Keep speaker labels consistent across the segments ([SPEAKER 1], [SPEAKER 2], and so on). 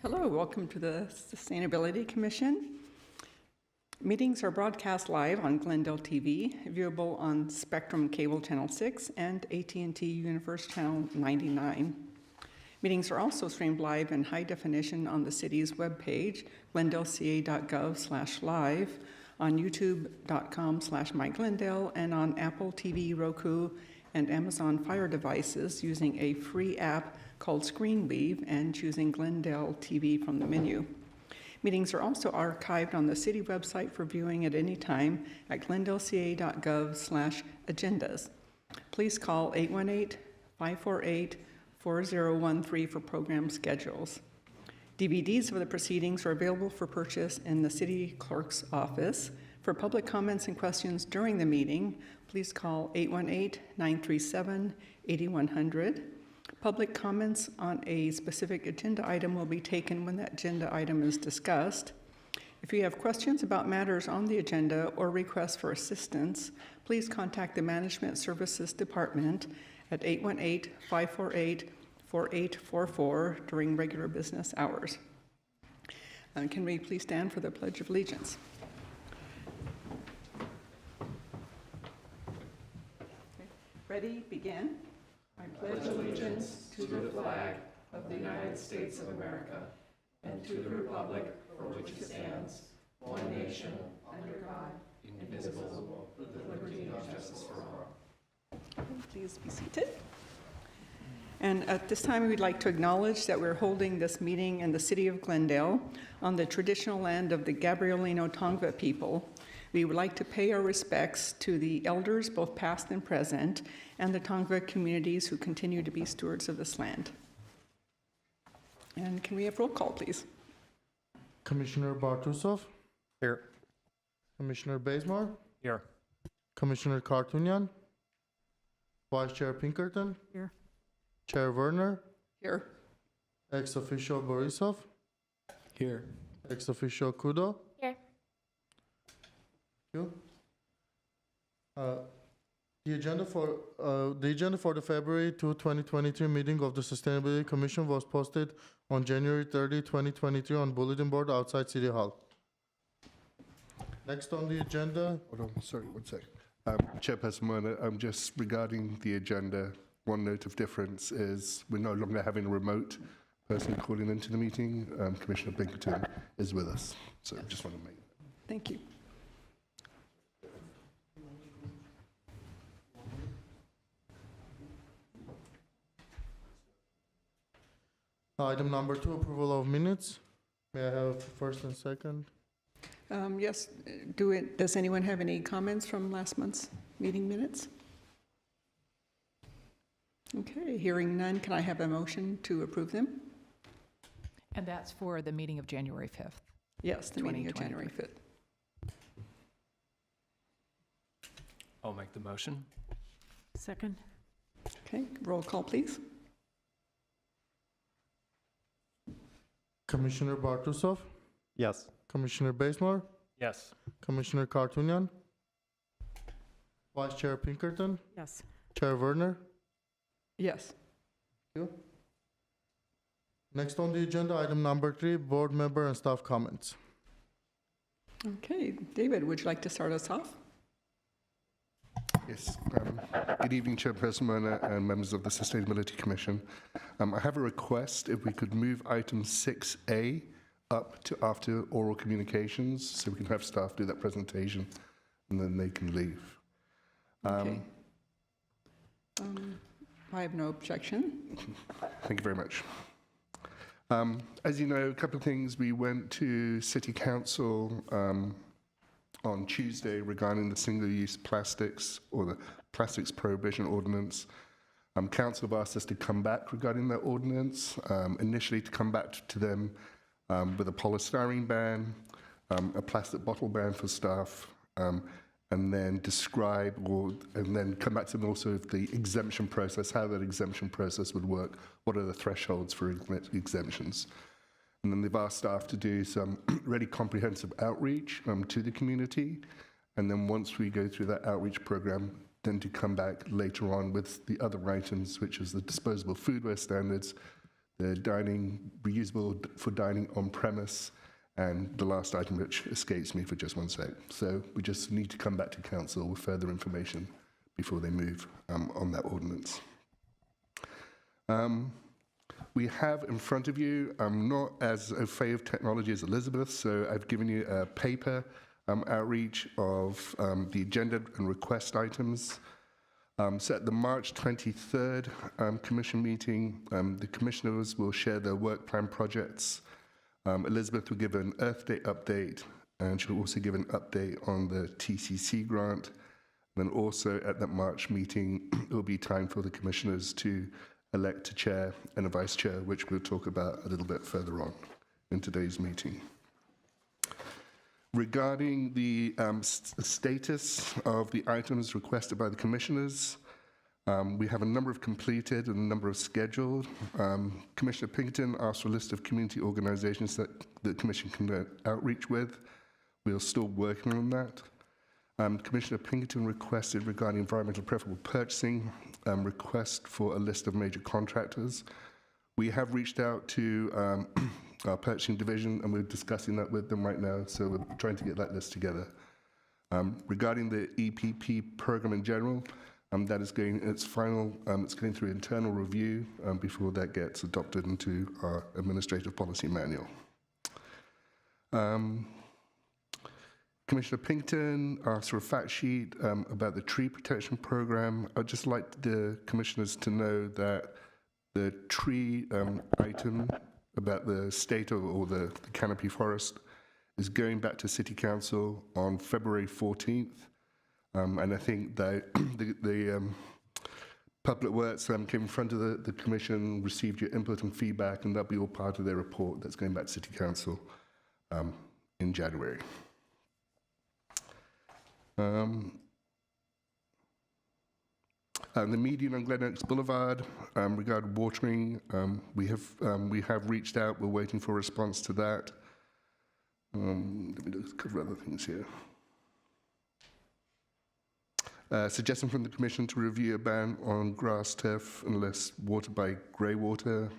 [SPEAKER 1] Hello, welcome to the Sustainability Commission. Meetings are broadcast live on Glendale TV, viewable on Spectrum Cable Channel 6 and AT&T Universe Channel 99. Meetings are also streamed live in high definition on the city's webpage, glendaleca.gov/live, on youtube.com/myglendale, and on Apple TV, Roku, and Amazon Fire devices using a free app called ScreenWeave and choosing Glendale TV from the menu. Meetings are also archived on the city website for viewing at any time at glendaleca.gov/agendas. Please call 818-548-4013 for program schedules. DVDs of the proceedings are available for purchase in the city clerk's office. For public comments and questions during the meeting, please call 818-937-8100. Public comments on a specific agenda item will be taken when that agenda item is discussed. If you have questions about matters on the agenda or requests for assistance, please contact the Management Services Department at 818-548-4844 during regular business hours. Can we please stand for the Pledge of Allegiance? Ready, begin. I pledge allegiance to the flag of the United States of America and to the republic for which it stands, one nation, under God, indivisible, with liberty and justice for all. Please be seated. And at this time, we'd like to acknowledge that we're holding this meeting in the city of Glendale on the traditional land of the Gabrielino Tongva people. We would like to pay our respects to the elders, both past and present, and the Tongva communities who continue to be stewards of this land. And can we have roll call, please?
[SPEAKER 2] Commissioner Bartusov?
[SPEAKER 3] Here.
[SPEAKER 2] Commissioner Bazemore?
[SPEAKER 3] Here.
[SPEAKER 2] Commissioner Kartunyan? Vice Chair Pinkerton?
[SPEAKER 1] Here.
[SPEAKER 2] Chair Werner?
[SPEAKER 1] Here.
[SPEAKER 2] Ex officio Borisov?
[SPEAKER 3] Here.
[SPEAKER 2] Ex officio Kudo?
[SPEAKER 4] Here.
[SPEAKER 2] You. The agenda for the February 2, 2023 meeting of the Sustainability Commission was posted on January 30, 2023 on bulletin board outside City Hall. Next on the agenda.
[SPEAKER 5] Hold on, sorry, one sec. Chairperson Werner, just regarding the agenda, one note of difference is we're no longer having a remote person calling into the meeting. Commissioner Pinkerton is with us, so just want to make that.
[SPEAKER 1] Thank you.
[SPEAKER 2] Item number 2, approval of minutes. May I have first and second?
[SPEAKER 1] Yes, does anyone have any comments from last month's meeting minutes? Okay, hearing none, can I have a motion to approve them?
[SPEAKER 4] And that's for the meeting of January 5th.
[SPEAKER 1] Yes, the meeting of January 5th.
[SPEAKER 3] I'll make the motion.
[SPEAKER 4] Second.
[SPEAKER 1] Okay, roll call, please.
[SPEAKER 2] Commissioner Bartusov?
[SPEAKER 3] Yes.
[SPEAKER 2] Commissioner Bazemore?
[SPEAKER 3] Yes.
[SPEAKER 2] Commissioner Kartunyan? Vice Chair Pinkerton?
[SPEAKER 4] Yes.
[SPEAKER 2] Chair Werner?
[SPEAKER 1] Yes.
[SPEAKER 2] Next on the agenda, item number 3, board member and staff comments.
[SPEAKER 1] Okay, David, would you like to start us off?
[SPEAKER 5] Yes. Good evening, Chairperson Werner and members of the Sustainability Commission. I have a request if we could move item 6A up to after oral communications so we can have staff do that presentation and then they can leave.
[SPEAKER 1] Okay. I have no objection.
[SPEAKER 5] Thank you very much. As you know, a couple of things. We went to City Council on Tuesday regarding the single-use plastics or the plastics prohibition ordinance. Council have asked us to come back regarding that ordinance, initially to come back to them with a polystyrene ban, a plastic bottle ban for staff, and then describe and then come back to them also with the exemption process, how that exemption process would work, what are the thresholds for exemptions. And then they've asked staff to do some really comprehensive outreach to the community. And then once we go through that outreach program, then to come back later on with the other items, which is the disposable foodware standards, the dining, reusable for dining on premise, and the last item which escapes me for just one sec. So we just need to come back to council with further information before they move on that ordinance. We have in front of you, I'm not as au fait of technology as Elizabeth, so I've given you a paper outreach of the agenda and request items. So at the March 23rd commission meeting, the commissioners will share their work plan projects. Elizabeth will give an Earth Day update, and she'll also give an update on the TCC grant. Then also at that March meeting, it will be time for the commissioners to elect a chair and a vice chair, which we'll talk about a little bit further on in today's meeting. Regarding the status of the items requested by the commissioners, we have a number of completed and a number of scheduled. Commissioner Pinkerton asked for a list of community organizations that the commission can outreach with. We are still working on that. Commissioner Pinkerton requested regarding environmental preferable purchasing, request for a list of major contractors. We have reached out to our purchasing division, and we're discussing that with them right now, so we're trying to get that list together. Regarding the EPP program in general, that is going, it's going through internal review before that gets adopted into our administrative policy manual. Commissioner Pinkerton asked for a fact sheet about the tree protection program. I'd just like the commissioners to know that the tree item about the state of, or the canopy forest is going back to City Council on February 14th. And I think that the Public Works came in front of the Commission, received your input and feedback, and that'll be all part of their report that's going back to City Council in January. The median on Glen Oaks Boulevard, regarding watering, we have reached out. We're waiting for a response to that. Let me just cover other things here. Suggestion from the Commission to review a ban on grass turf unless watered by grey water.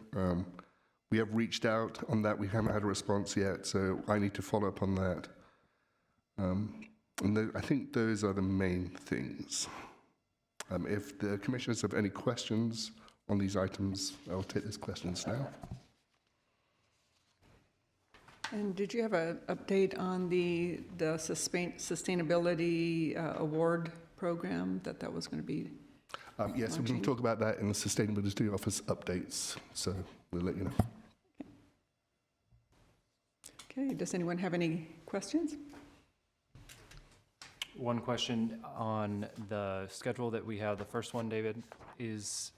[SPEAKER 5] We have reached out on that. We haven't had a response yet, so I need to follow up on that. And I think those are the main things. If the commissioners have any questions on these items, I'll take those questions now.
[SPEAKER 1] And did you have an update on the sustainability award program that was going to be?
[SPEAKER 5] Yes, we can talk about that in the Sustainability Office updates, so we'll let you know.
[SPEAKER 1] Okay, does anyone have any questions?
[SPEAKER 3] One question on the schedule that we have. The first one, David, is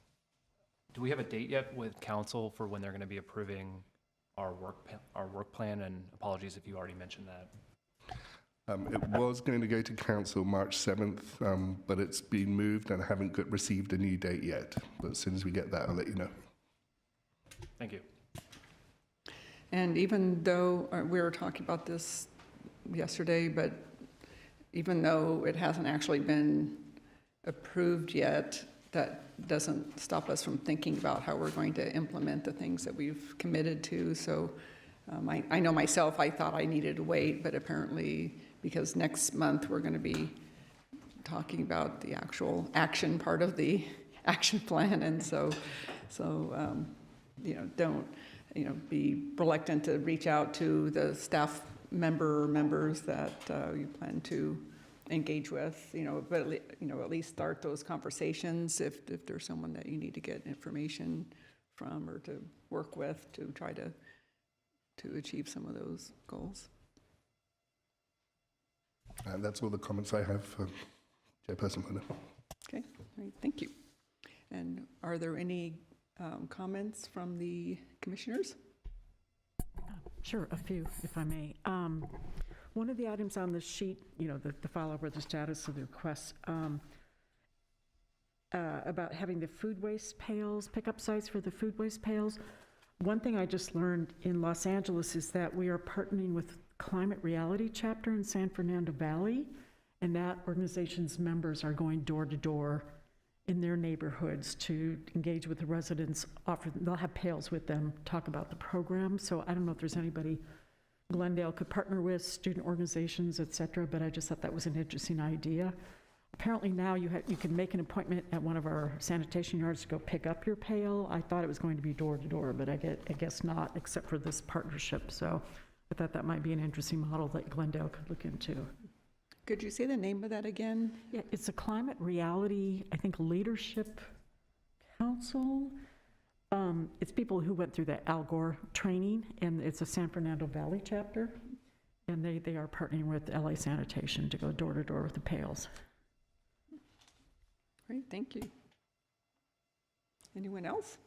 [SPEAKER 3] do we have a date yet with council for when they're going to be approving our work plan? And apologies if you already mentioned that.
[SPEAKER 5] It was going to go to council March 7th, but it's been moved and I haven't received a new date yet. But as soon as we get that, I'll let you know.
[SPEAKER 3] Thank you.
[SPEAKER 1] And even though we were talking about this yesterday, but even though it hasn't actually been approved yet, that doesn't stop us from thinking about how we're going to implement the things that we've committed to. So I know myself, I thought I needed to wait, but apparently because next month we're going to be talking about the actual action part of the action plan. And so don't, be reluctant to reach out to the staff members that you plan to engage with, but at least start those conversations if there's someone that you need to get information from or to work with to try to achieve some of those goals.
[SPEAKER 5] And that's all the comments I have, Chairperson Mona.
[SPEAKER 1] Okay, all right, thank you. And are there any comments from the commissioners?
[SPEAKER 6] Sure, a few, if I may. One of the items on the sheet, the follow-up with the status of the requests, about having the food waste pails, pickup sites for the food waste pails. One thing I just learned in Los Angeles is that we are partnering with Climate Reality chapter in San Fernando Valley, and that organization's members are going door to door in their neighborhoods to engage with the residents, they'll have pails with them, talk about the program. So I don't know if there's anybody Glendale could partner with, student organizations, et cetera, but I just thought that was an interesting idea. Apparently now you can make an appointment at one of our sanitation yards to go pick up your pail. I thought it was going to be door to door, but I guess not, except for this partnership. So I thought that might be an interesting model that Glendale could look into.
[SPEAKER 1] Could you say the name of that again?
[SPEAKER 6] Yeah, it's a Climate Reality, I think, Leadership Council. It's people who went through the Al Gore training, and it's a San Fernando Valley chapter, and they are partnering with LA Sanitation to go door to door with the pails.
[SPEAKER 1] Great, thank you. Anyone else?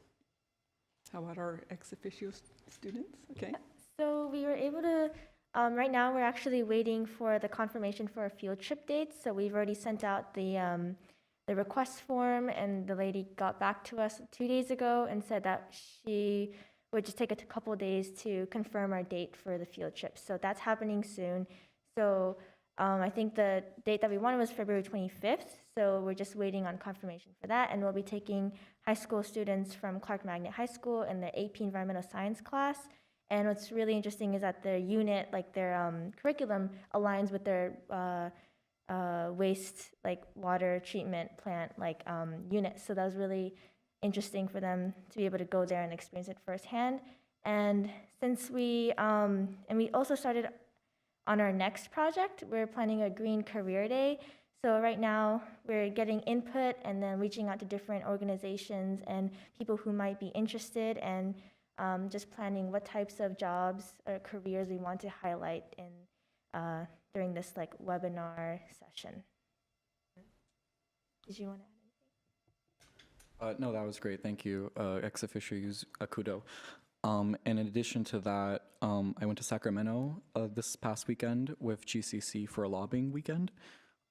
[SPEAKER 1] How about our ex officio students? Okay.
[SPEAKER 7] So we were able to, right now we're actually waiting for the confirmation for a field trip date. So we've already sent out the request form, and the lady got back to us 2 days ago and said that she would just take a couple of days to confirm our date for the field trip. So that's happening soon. So I think the date that we wanted was February 25th. So we're just waiting on confirmation for that. And we'll be taking high school students from Clark Magnet High School in the AP Environmental Science class. And what's really interesting is that their unit, like their curriculum, aligns with their waste, like water treatment plant, like unit. So that was really interesting for them to be able to go there and experience it firsthand. And since we also started on our next project, we're planning a Green Career Day. So right now we're getting input and then reaching out to different organizations and people who might be interested, and just planning what types of jobs or careers we want to highlight in during this like webinar session. Did you want to add?
[SPEAKER 8] No, that was great. Thank you. Ex officio use Akudo. And in addition to that, I went to Sacramento this past weekend with GCC for a lobbying weekend.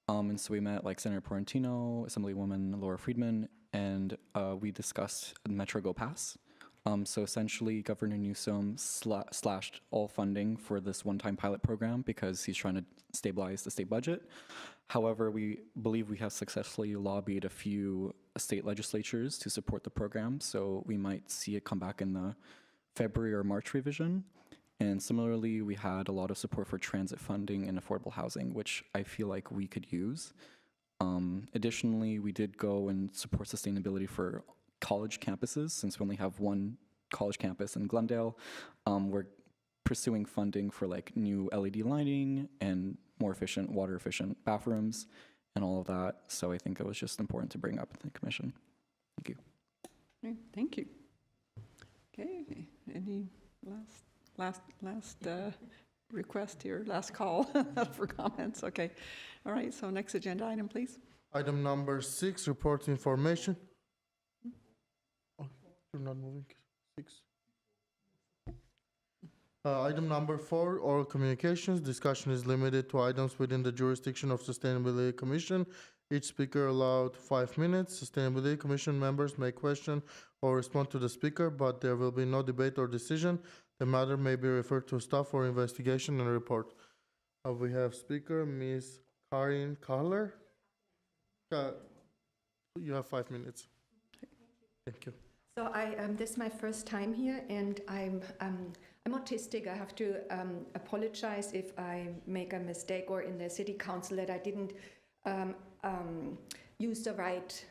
[SPEAKER 8] And so we met like Senator Portantino, Assemblywoman Laura Friedman, and we discussed Metro Go Pass. So essentially, Governor Newsom slashed all funding for this one-time pilot program because he's trying to stabilize the state budget. However, we believe we have successfully lobbied a few state legislatures to support the program, so we might see it come back in the February or March revision. And similarly, we had a lot of support for transit funding and affordable housing, which I feel like we could use. Additionally, we did go and support sustainability for college campuses. Since we only have one college campus in Glendale, we're pursuing funding for like new LED lighting and more efficient, water efficient bathrooms and all of that. So I think it was just important to bring up in the commission. Thank you.
[SPEAKER 1] Okay, thank you. Okay, any last request here, last call for comments? Okay, all right, so next agenda item, please.
[SPEAKER 2] Item number 6, report information. Oh, you're not moving. 6. Item number 4, oral communications. Discussion is limited to items within the jurisdiction of Sustainability Commission. Each speaker allowed 5 minutes. Sustainability Commission members may question or respond to the speaker, but there will be no debate or decision. The matter may be referred to staff for investigation and report. We have speaker, Ms. Karin Kahler. You have 5 minutes. Thank you.
[SPEAKER 9] So this is my first time here, and I'm autistic. I have to apologize if I make a mistake, or in the city council that I didn't use the right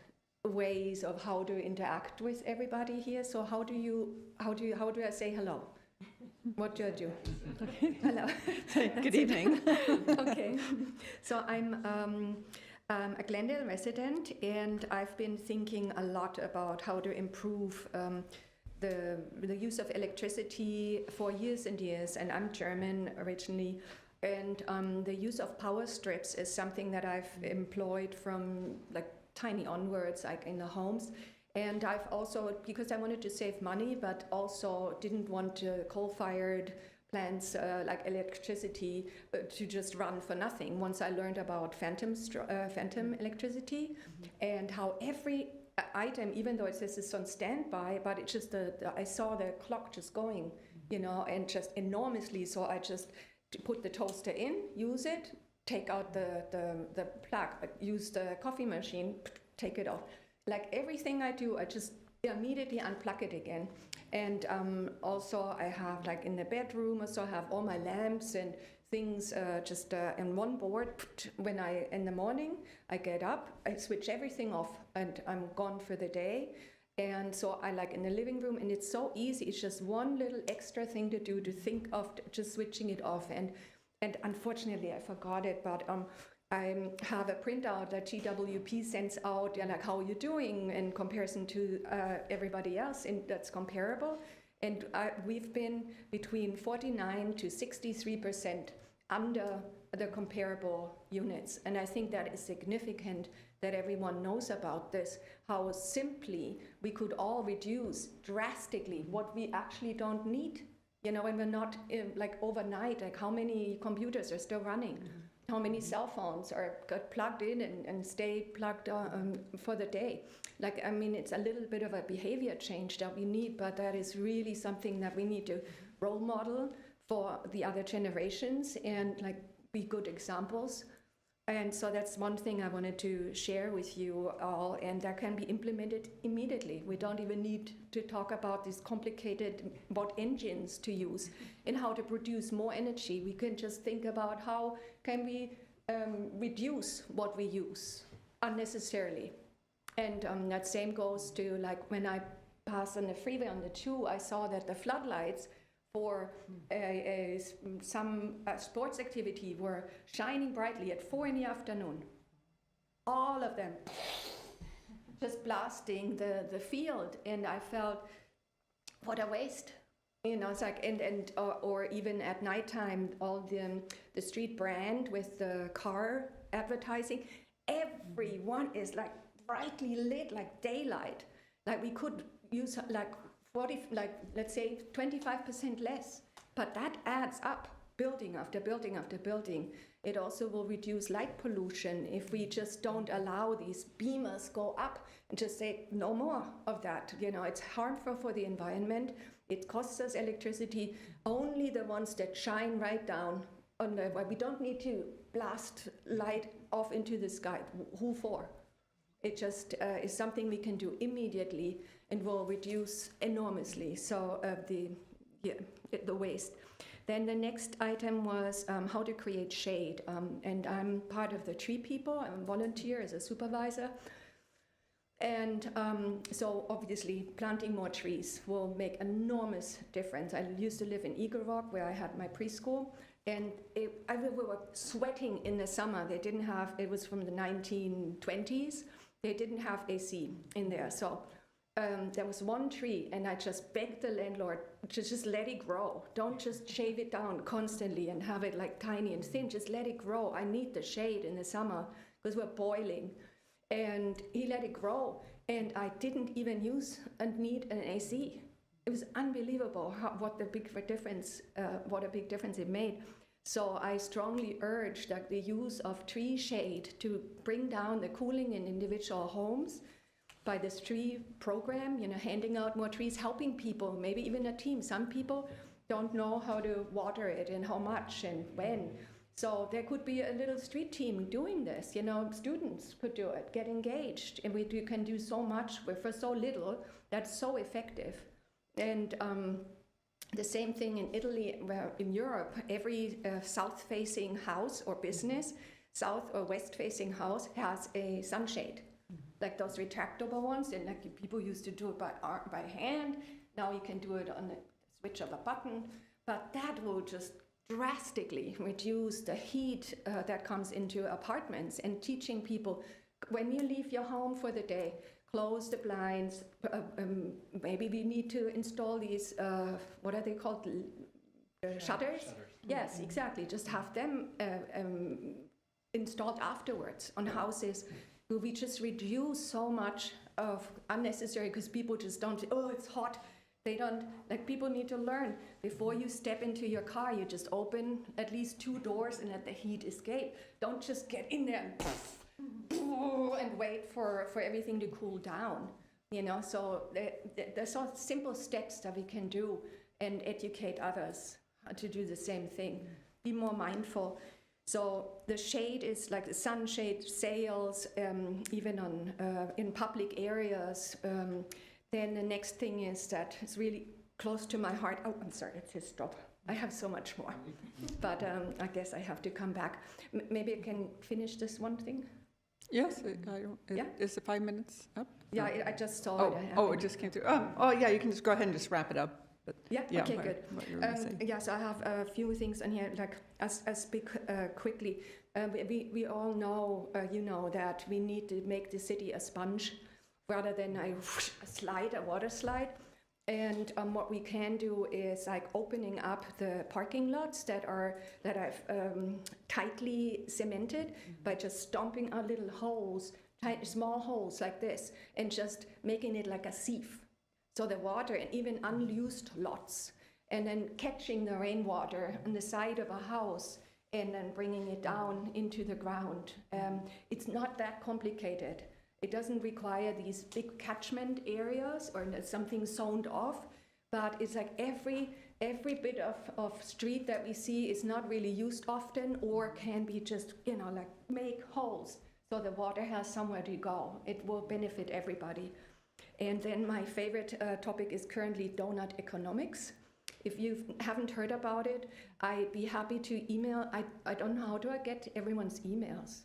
[SPEAKER 9] ways of how to interact with everybody here. So how do I say hello? What do I do? Hello.
[SPEAKER 1] Good evening.
[SPEAKER 9] Okay. So I'm a Glendale resident, and I've been thinking a lot about how to improve the use of electricity for years and years. And I'm German originally, and the use of power strips is something that I've employed from like tiny onwards, like in the homes. And I've also, because I wanted to save money, but also didn't want coal-fired plants like electricity to just run for nothing. Once I learned about phantom electricity, and how every item, even though it says it's on standby, but it's just I saw the clock just going, and just enormously. So I just put the toaster in, use it, take out the plug, use the coffee machine, take it off. like everything I do, I just immediately unplug it again. And also I have, like in the bedroom, also I have all my lamps and things just on one board. When in the morning, I get up, I switch everything off and I'm gone for the day. And so I like in the living room, and it's so easy. It's just one little extra thing to do, to think of just switching it off. And unfortunately, I forgot it, but I have a printout that GWP sends out, like how you're doing in comparison to everybody else, and that's comparable. And we've been between 49 to 63% under the comparable units. And I think that is significant that everyone knows about this, how simply we could all reduce drastically what we actually don't need. You know, and we're not like overnight, like how many computers are still running? How many cell phones got plugged in and stay plugged for the day? Like, I mean, it's a little bit of a behavior change that we need, but that is really something that we need to role model for the other generations and like be good examples. And so that's one thing I wanted to share with you all, and that can be implemented immediately. We don't even need to talk about these complicated what engines to use and how to produce more energy. We can just think about how can we reduce what we use unnecessarily. And that same goes to like when I passed on the freeway on the 2, I saw that the floodlights for some sports activity were shining brightly at 4 in the afternoon. All of them just blasting the field, and I felt, what a waste. You know, it's like, or even at nighttime, all the street brand with the car advertising, everyone is like brightly lit, like daylight. Like we could use like 40, like let's say 25% less, but that adds up, building after building after building. It also will reduce light pollution if we just don't allow these beamers go up and just say no more of that. You know, it's harmful for the environment. It costs us electricity. Only the ones that shine right down on the, we don't need to blast light off into the sky. Who for? It just is something we can do immediately and will reduce enormously the waste. Then the next item was how to create shade. And I'm part of the tree people. I'm a volunteer as a supervisor. And so obviously planting more trees will make enormous difference. I used to live in Eagle Rock where I had my preschool. And we were sweating in the summer. They didn't have, it was from the 1920s. They didn't have AC in there. So there was one tree, and I just begged the landlord to just let it grow. Don't just shave it down constantly and have it like tiny and thin. Just let it grow. I need the shade in the summer because we're boiling. And he let it grow. And I didn't even need an AC. It was unbelievable what a big difference it made. So I strongly urge that the use of tree shade to bring down the cooling in individual homes by this tree program, you know, handing out more trees, helping people, maybe even a team. Some people don't know how to water it and how much and when. So there could be a little street team doing this, you know, students could do it, get engaged, and we can do so much for so little. That's so effective. And the same thing in Italy, where in Europe, every south-facing house or business, south or west-facing house has a sunshade, like those retractable ones, and like people used to do it by hand. Now you can do it on the switch of a button, but that will just drastically reduce the heat that comes into apartments, and teaching people, when you leave your home for the day, close the blinds. Maybe we need to install these, what are they called? Shutters? Yes, exactly. Just have them installed afterwards on houses. We just reduce so much of unnecessary, because people just don't, oh, it's hot. They don't, like, people need to learn. Before you step into your car, you just open at least 2 doors and let the heat escape. Don't just get in there and wait for everything to cool down, you know. So there's so simple steps that we can do and educate others to do the same thing. Be more mindful. So the shade is like the sunshade sails, even on in public areas. Then the next thing is that it's really close to my heart. Oh, I'm sorry, it says stop. I have so much more, but I guess I have to come back. Maybe I can finish this one thing.
[SPEAKER 1] Yes,
[SPEAKER 9] Yeah.
[SPEAKER 1] is the 5 minutes up?
[SPEAKER 9] Yeah, I just saw
[SPEAKER 1] Oh,
[SPEAKER 9] it.
[SPEAKER 1] oh, it just came through. Oh, yeah, you can just go ahead and just wrap it up. But
[SPEAKER 9] Yeah,
[SPEAKER 1] yeah,
[SPEAKER 9] okay,
[SPEAKER 1] what-
[SPEAKER 9] good.
[SPEAKER 1] what you were gonna say.
[SPEAKER 9] Yes, I have a few things on here. Like, I speak quickly. We all know, you know, that we need to make the city a sponge rather than a water slide. And what we can do is like opening up the parking lots that I've tightly cemented by just stomping out little holes, small holes like this, and just making it like a sieve. So the water and even unused lots, and then catching the rainwater on the side of a house and then bringing it down into the ground. It's not that complicated. It doesn't require these big catchment areas or something zoned off, but it's like every bit of street that we see is not really used often or can be just, you know, like make holes so the water has somewhere to go. It will benefit everybody. And then my favorite topic is currently donut economics. If you haven't heard about it, I'd be happy to email. I don't know, how do I get everyone's emails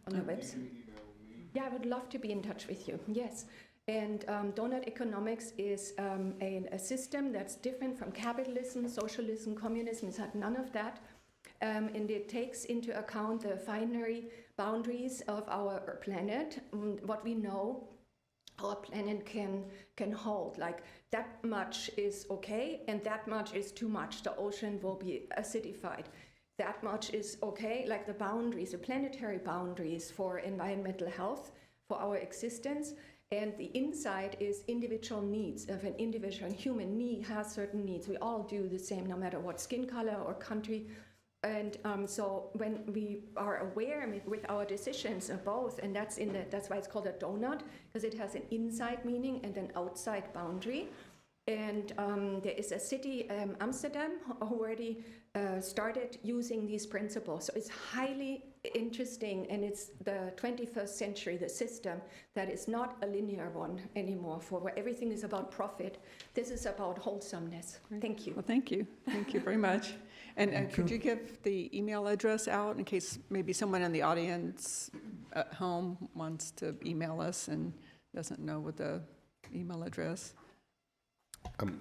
[SPEAKER 9] on the website? Yeah, I would love to be in touch with you, yes. And donut economics is a system that's different from capitalism, socialism, communism. It's had none of that. And it takes into account the binary boundaries of our planet, what we know our planet can hold. Like that much is okay and that much is too much. The ocean will be acidified. That much is okay, like the boundaries, the planetary boundaries for environmental health, for our existence. And the inside is individual needs. If an individual human need has certain needs, we all do the same, no matter what skin color or country. And so when we are aware with our decisions of both, and that's why it's called a donut, because it has an inside meaning and an outside boundary. And there is a city, Amsterdam, already started using these principles. So it's highly interesting, and it's the 21st century, the system that is not a linear one anymore, for where everything is about profit. This is about wholesomeness. Thank you.
[SPEAKER 1] Well, thank you. Thank you very much. And could you give the email address out in case maybe someone in the audience at home wants to email us and doesn't know what the email address?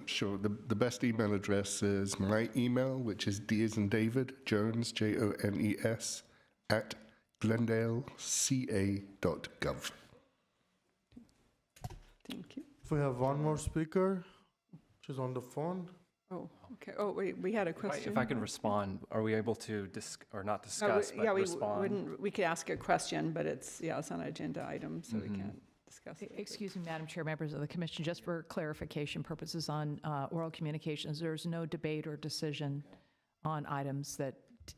[SPEAKER 5] Sure. The best email address is my email, which is D as in David, Jones, Jones, at glendaleca.gov.
[SPEAKER 1] Thank you.
[SPEAKER 2] If we have one more speaker, she's on the phone.
[SPEAKER 1] Oh, okay. Oh, wait, we had a question.
[SPEAKER 3] If I could respond, are we able to or not discuss, but
[SPEAKER 1] Yeah,
[SPEAKER 3] respond?
[SPEAKER 1] we could ask a question, but it's an agenda item, so we can't discuss it.
[SPEAKER 4] Excuse me, Madam Chair, members of the commission, just for clarification purposes on oral communications, there's no debate or decision on items that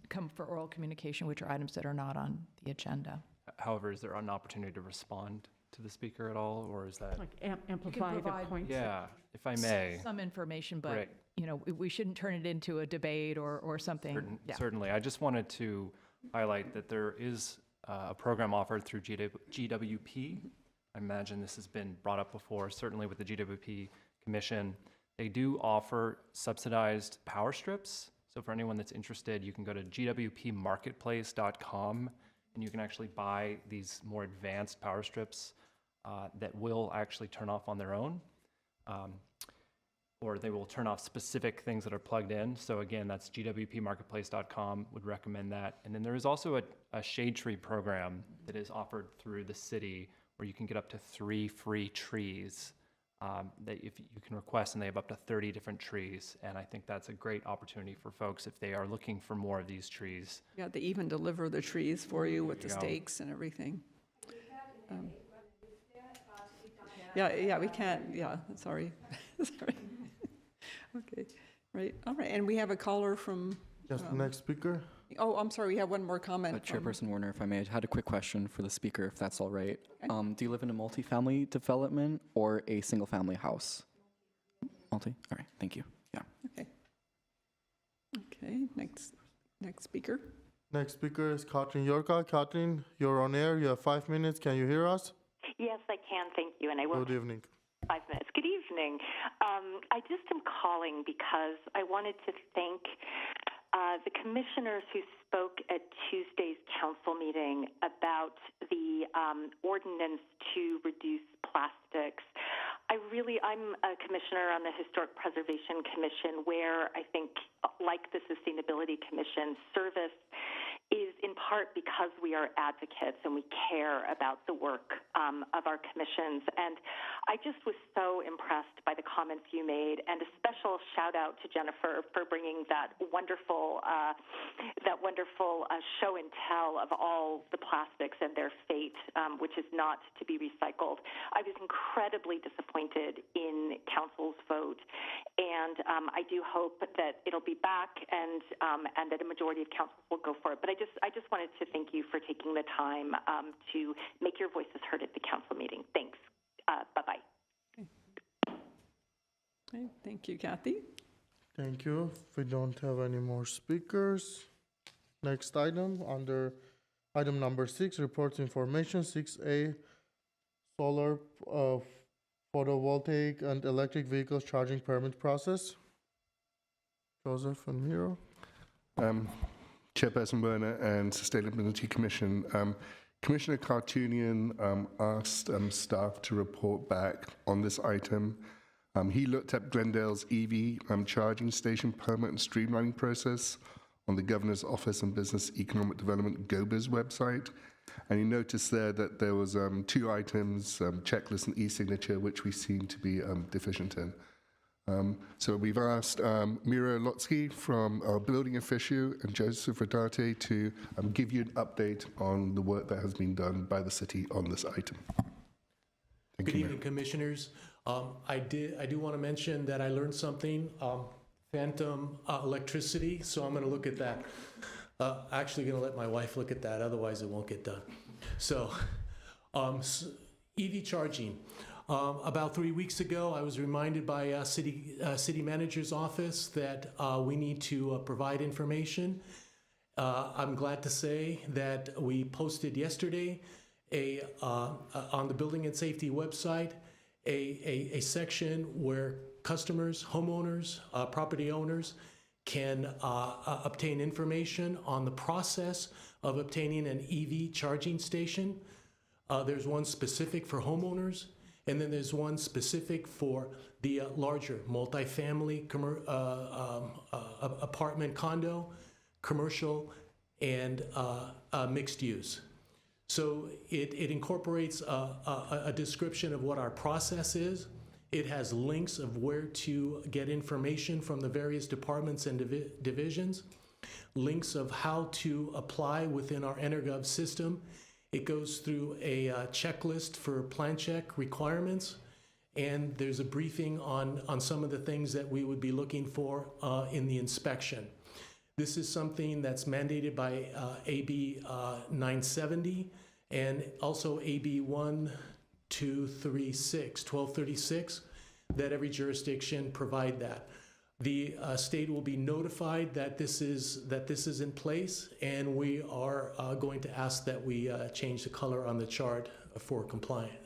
[SPEAKER 4] come for oral communication, which are items that are not on the agenda.
[SPEAKER 3] However, is there an opportunity to respond to the speaker at all, or is that?
[SPEAKER 6] Like amplify the
[SPEAKER 4] provide-
[SPEAKER 6] points.
[SPEAKER 3] Yeah, if I may.
[SPEAKER 4] Some information, but,
[SPEAKER 3] Right.
[SPEAKER 4] you know, we shouldn't turn it into a debate or something. Yeah.
[SPEAKER 3] Certainly. I just wanted to highlight that there is a program offered through GWP. I imagine this has been brought up before, certainly with the GWP Commission. They do offer subsidized power strips. So for anyone that's interested, you can go to gwpmarketplace.com and you can actually buy these more advanced power strips that will actually turn off on their own. Or they will turn off specific things that are plugged in. So again, that's gwpmarketplace.com, would recommend that. And then there is also a shade tree program that is offered through the city where you can get up to 3 free trees that if you can request, and they have up to 30 different trees. And I think that's a great opportunity for folks if they are looking for more of these trees.
[SPEAKER 1] Yeah, they even deliver the trees for you with the
[SPEAKER 3] There you go.
[SPEAKER 1] stakes and everything. Yeah, we can't, sorry. Sorry. Okay, right, all right, and we have a caller from,
[SPEAKER 2] Yes, the next speaker.
[SPEAKER 1] oh, I'm sorry, we have one more comment. from-
[SPEAKER 8] Chairperson Warner, if I may, I had a quick question for the speaker, if that's all right. Do you live in a multifamily development or a single-family house? Multi? All right, thank you. Yeah.
[SPEAKER 1] Okay, next speaker.
[SPEAKER 2] Next speaker is Catherine Yorka. Catherine, you're on air. You have 5 minutes. Can you hear us?
[SPEAKER 10] Yes, I can. Thank you. And I will
[SPEAKER 2] Good evening.
[SPEAKER 10] 5 minutes. Good evening. I just am calling because I wanted to thank the commissioners who spoke at Tuesday's council meeting about the ordinance to reduce plastics. I'm a commissioner on the Historic Preservation Commission, where I think, like the Sustainability Commission, service is in part because we are advocates and we care about the work of our commissions. And I just was so impressed by the comments you made, and a special shout out to Jennifer for bringing that wonderful show and tell of all the plastics and their fate, which is not to be recycled. I was incredibly disappointed in council's vote, and I do hope that it'll be back and that a majority of councils will go for it. But I just wanted to thank you for taking the time to make your voices heard at the council meeting. Thanks. Bye-bye.
[SPEAKER 1] Okay, thank you, Kathy.
[SPEAKER 2] Thank you. We don't have any more speakers. Next item, under item number 6, reports information. 6A, solar photovoltaic and electric vehicles charging permit process. Joseph and Miro.
[SPEAKER 5] Chairperson Werner and Sustainability Commission. Commissioner Cartoonian asked staff to report back on this item. He looked at Glendale's EV charging station permit and streamlining process on the Governor's Office on Business Economic Development GOBIZ website, and he noticed there that there was 2 items, checklist and e-signature, which we seem to be deficient in. So we've asked Mira Lotsky from our building official and Joseph Rodarte to give you an update on the work that has been done by the city on this item.
[SPEAKER 11] Good evening, commissioners. I do want to mention that I learned something, phantom electricity, so I'm going to look at that. Actually going to let my wife look at that, otherwise it won't get done. So, EV charging. About 3 weeks ago, I was reminded by city manager's office that we need to provide information. I'm glad to say that we posted yesterday on the Building and Safety website a section where customers, homeowners, property owners can obtain information on the process of obtaining an EV charging station. There's one specific for homeowners, and then there's one specific for the larger multifamily apartment condo, commercial, and mixed use. So it incorporates a description of what our process is. It has links of where to get information from the various departments and divisions, links of how to apply within our EnerGov system. It goes through a checklist for plan check requirements, and there's a briefing on some of the things that we would be looking for in the inspection. This is something that's mandated by AB 970 and also AB 1236, that every jurisdiction provide that. The state will be notified that this is in place, and we are going to ask that we change the color on the chart for compliant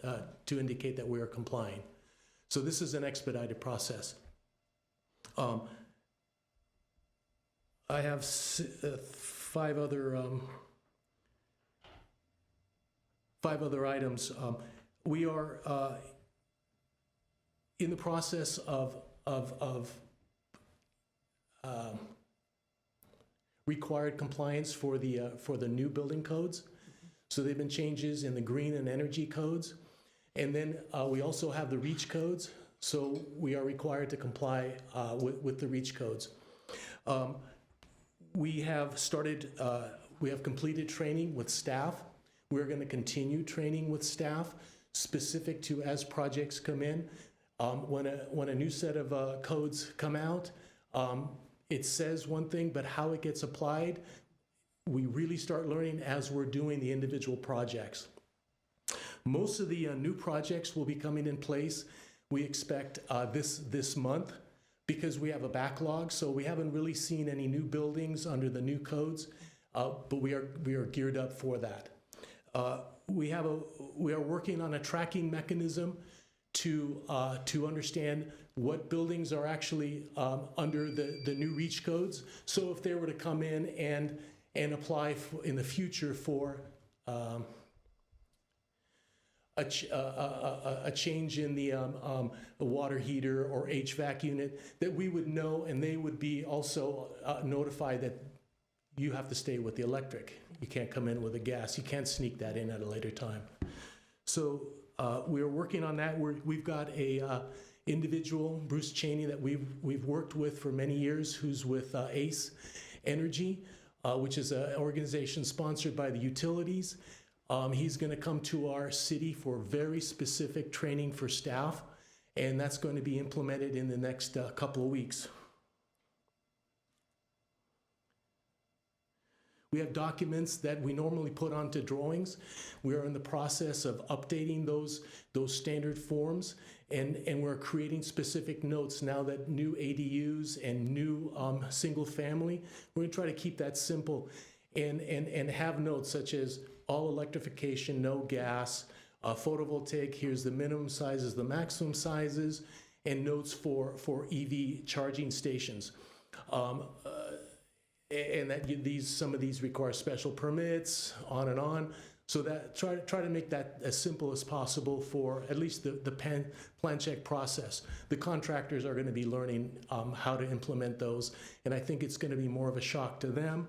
[SPEAKER 11] to indicate that we are complying. So this is an expedited process. I have 5 other items. We are in the process of required compliance for the new building codes. So there have been changes in the green and energy codes. And then we also have the REACH codes. So we are required to comply with the REACH codes. We have completed training with staff. We're going to continue training with staff specific to as projects come in. When a new set of codes come out, it says one thing, but how it gets applied, we really start learning as we're doing the individual projects. Most of the new projects will be coming in place, we expect this month, because we have a backlog, so we haven't really seen any new buildings under the new codes but we are geared up for that. We are working on a tracking mechanism to understand what buildings are actually under the new REACH codes. So if they were to come in and apply in the future for a change in the water heater or HVAC unit, that we would know, and they would be also notified that you have to stay with the electric. You can't come in with a gas. You can't sneak that in at a later time. So we are working on that. We've got a individual, Bruce Cheney, that we've worked with for many years, who's with ACE Energy, which is an organization sponsored by the utilities. He's going to come to our city for very specific training for staff, and that's going to be implemented in the next couple of weeks. We have documents that we normally put onto drawings. We are in the process of updating those standard forms, and we're creating specific notes now that new ADUs and new single family, we're going to try to keep that simple and have notes such as all electrification, no gas, photovoltaic, here's the minimum sizes, the maximum sizes, and notes for EV charging stations. And that some of these require special permits, on and on. So that try to make that as simple as possible for at least the plan check process. The contractors are going to be learning how to implement those, and I think it's going to be more of a shock to them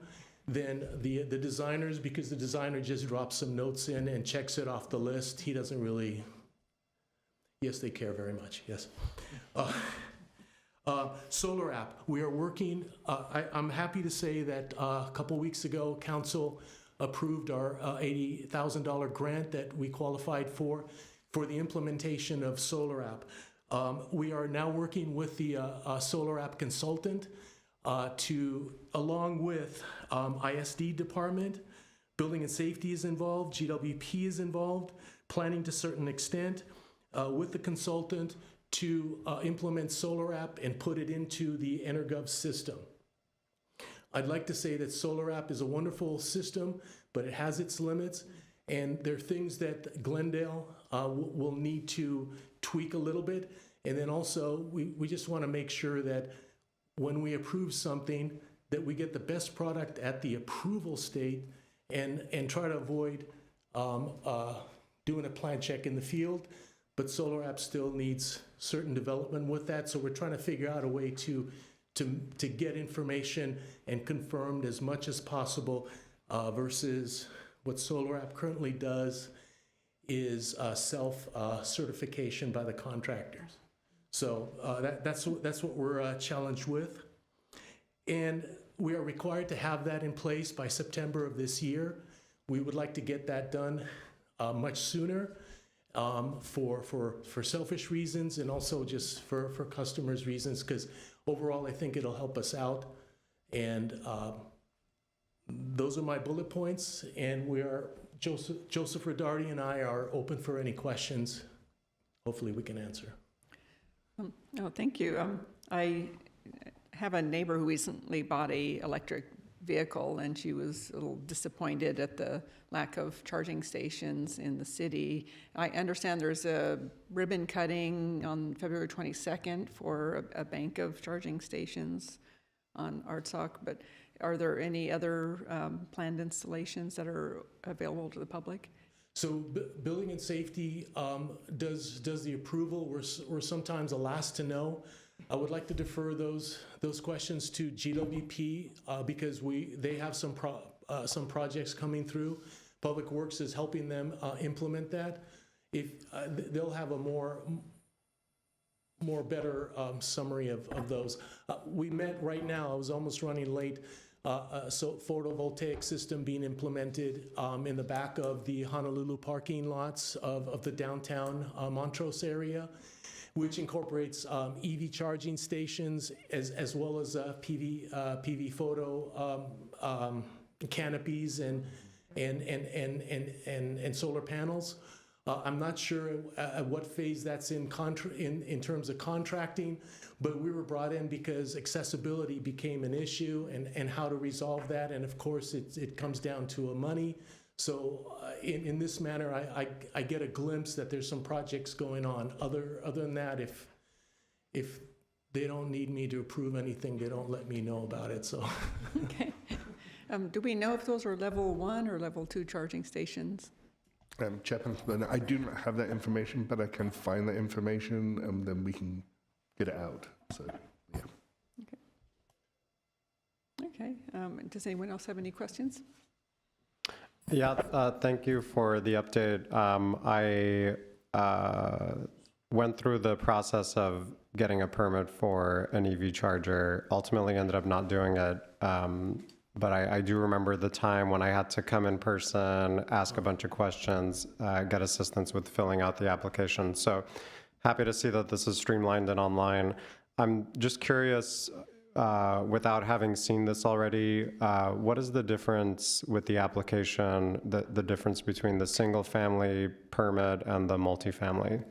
[SPEAKER 11] than the designers, because the designer just drops some notes in and checks it off the list. He doesn't really. Yes, they care very much. Yes. Solar app, we are working, I'm happy to say that a couple weeks ago, council approved our $80,000 grant that we qualified for the implementation of solar app. We are now working with the solar app consultant along with ISD department, building and safety is involved, GWP is involved, planning to a certain extent, with the consultant to implement Solar App and put it into the EnerGov system. I'd like to say that Solar App is a wonderful system, but it has its limits, and there are things that Glendale will need to tweak a little bit. And then also, we just want to make sure that when we approve something, that we get the best product at the approval state and try to avoid doing a plan check in the field. But Solar App still needs certain development with that, so we're trying to figure out a way to get information and confirmed as much as possible versus what Solar App currently does is self-certification by the contractors. So that's what we're challenged with. And we are required to have that in place by September of this year. We would like to get that done much sooner. For selfish reasons and also just for customers' reasons, because overall I think it'll help us out. And those are my bullet points, and Joseph Rodardi and I are open for any questions. Hopefully we can answer.
[SPEAKER 1] Oh, thank you. I have a neighbor who recently bought an electric vehicle, and she was a little disappointed at the lack of charging stations in the city. I understand there's a ribbon cutting on February 22nd for a bank of charging stations on Artsakh, but are there any other planned installations that are available to the public?
[SPEAKER 11] So building and safety does the approval. We're sometimes the last to know. I would like to defer those questions to GWP because they have some projects coming through. Public Works is helping them implement that. If they'll have a more better summary of those. We met right now. I was almost running late. So photovoltaic system being implemented in the back of the Honolulu parking lots of the downtown Montrose area, which incorporates EV charging stations as well as PV photo canopies and solar panels. I'm not sure at what phase that's in terms of contracting, but we were brought in because accessibility became an issue and how to resolve that. And of course, it comes down to money. So in this manner, I get a glimpse that there's some projects going on. Other than that, if they don't need me to approve anything, they don't let me know about it, so.
[SPEAKER 1] Okay. Do we know if those are level 1 or level 2 charging stations?
[SPEAKER 5] Chairman, I do not have that information, but I can find that information and then we can get it out. So, yeah.
[SPEAKER 1] Okay. Does anyone else have any questions?
[SPEAKER 12] Yeah, thank you for the update. I went through the process of getting a permit for an EV charger, ultimately ended up not doing it. But I do remember the time when I had to come in person, ask a bunch of questions, get assistance with filling out the application. So happy to see that this is streamlined and online. I'm just curious, without having seen this already, what is the difference with the application, the difference between the single family permit and the multifamily?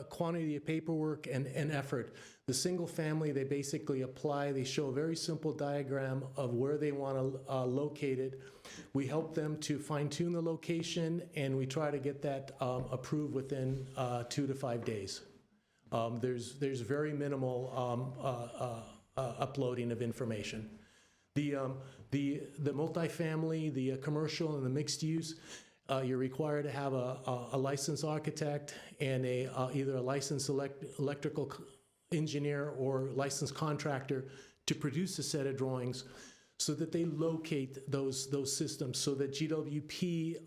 [SPEAKER 11] Quantity of paperwork and effort. The single family, they basically apply, they show a very simple diagram of where they want to locate it. We help them to fine tune the location and we try to get that approved within 2 to 5 days. There's very minimal uploading of information. The multifamily, the commercial and the mixed use, you're required to have a licensed architect and either a licensed electrical engineer or licensed contractor to produce a set of drawings so that they locate those systems so that GWP,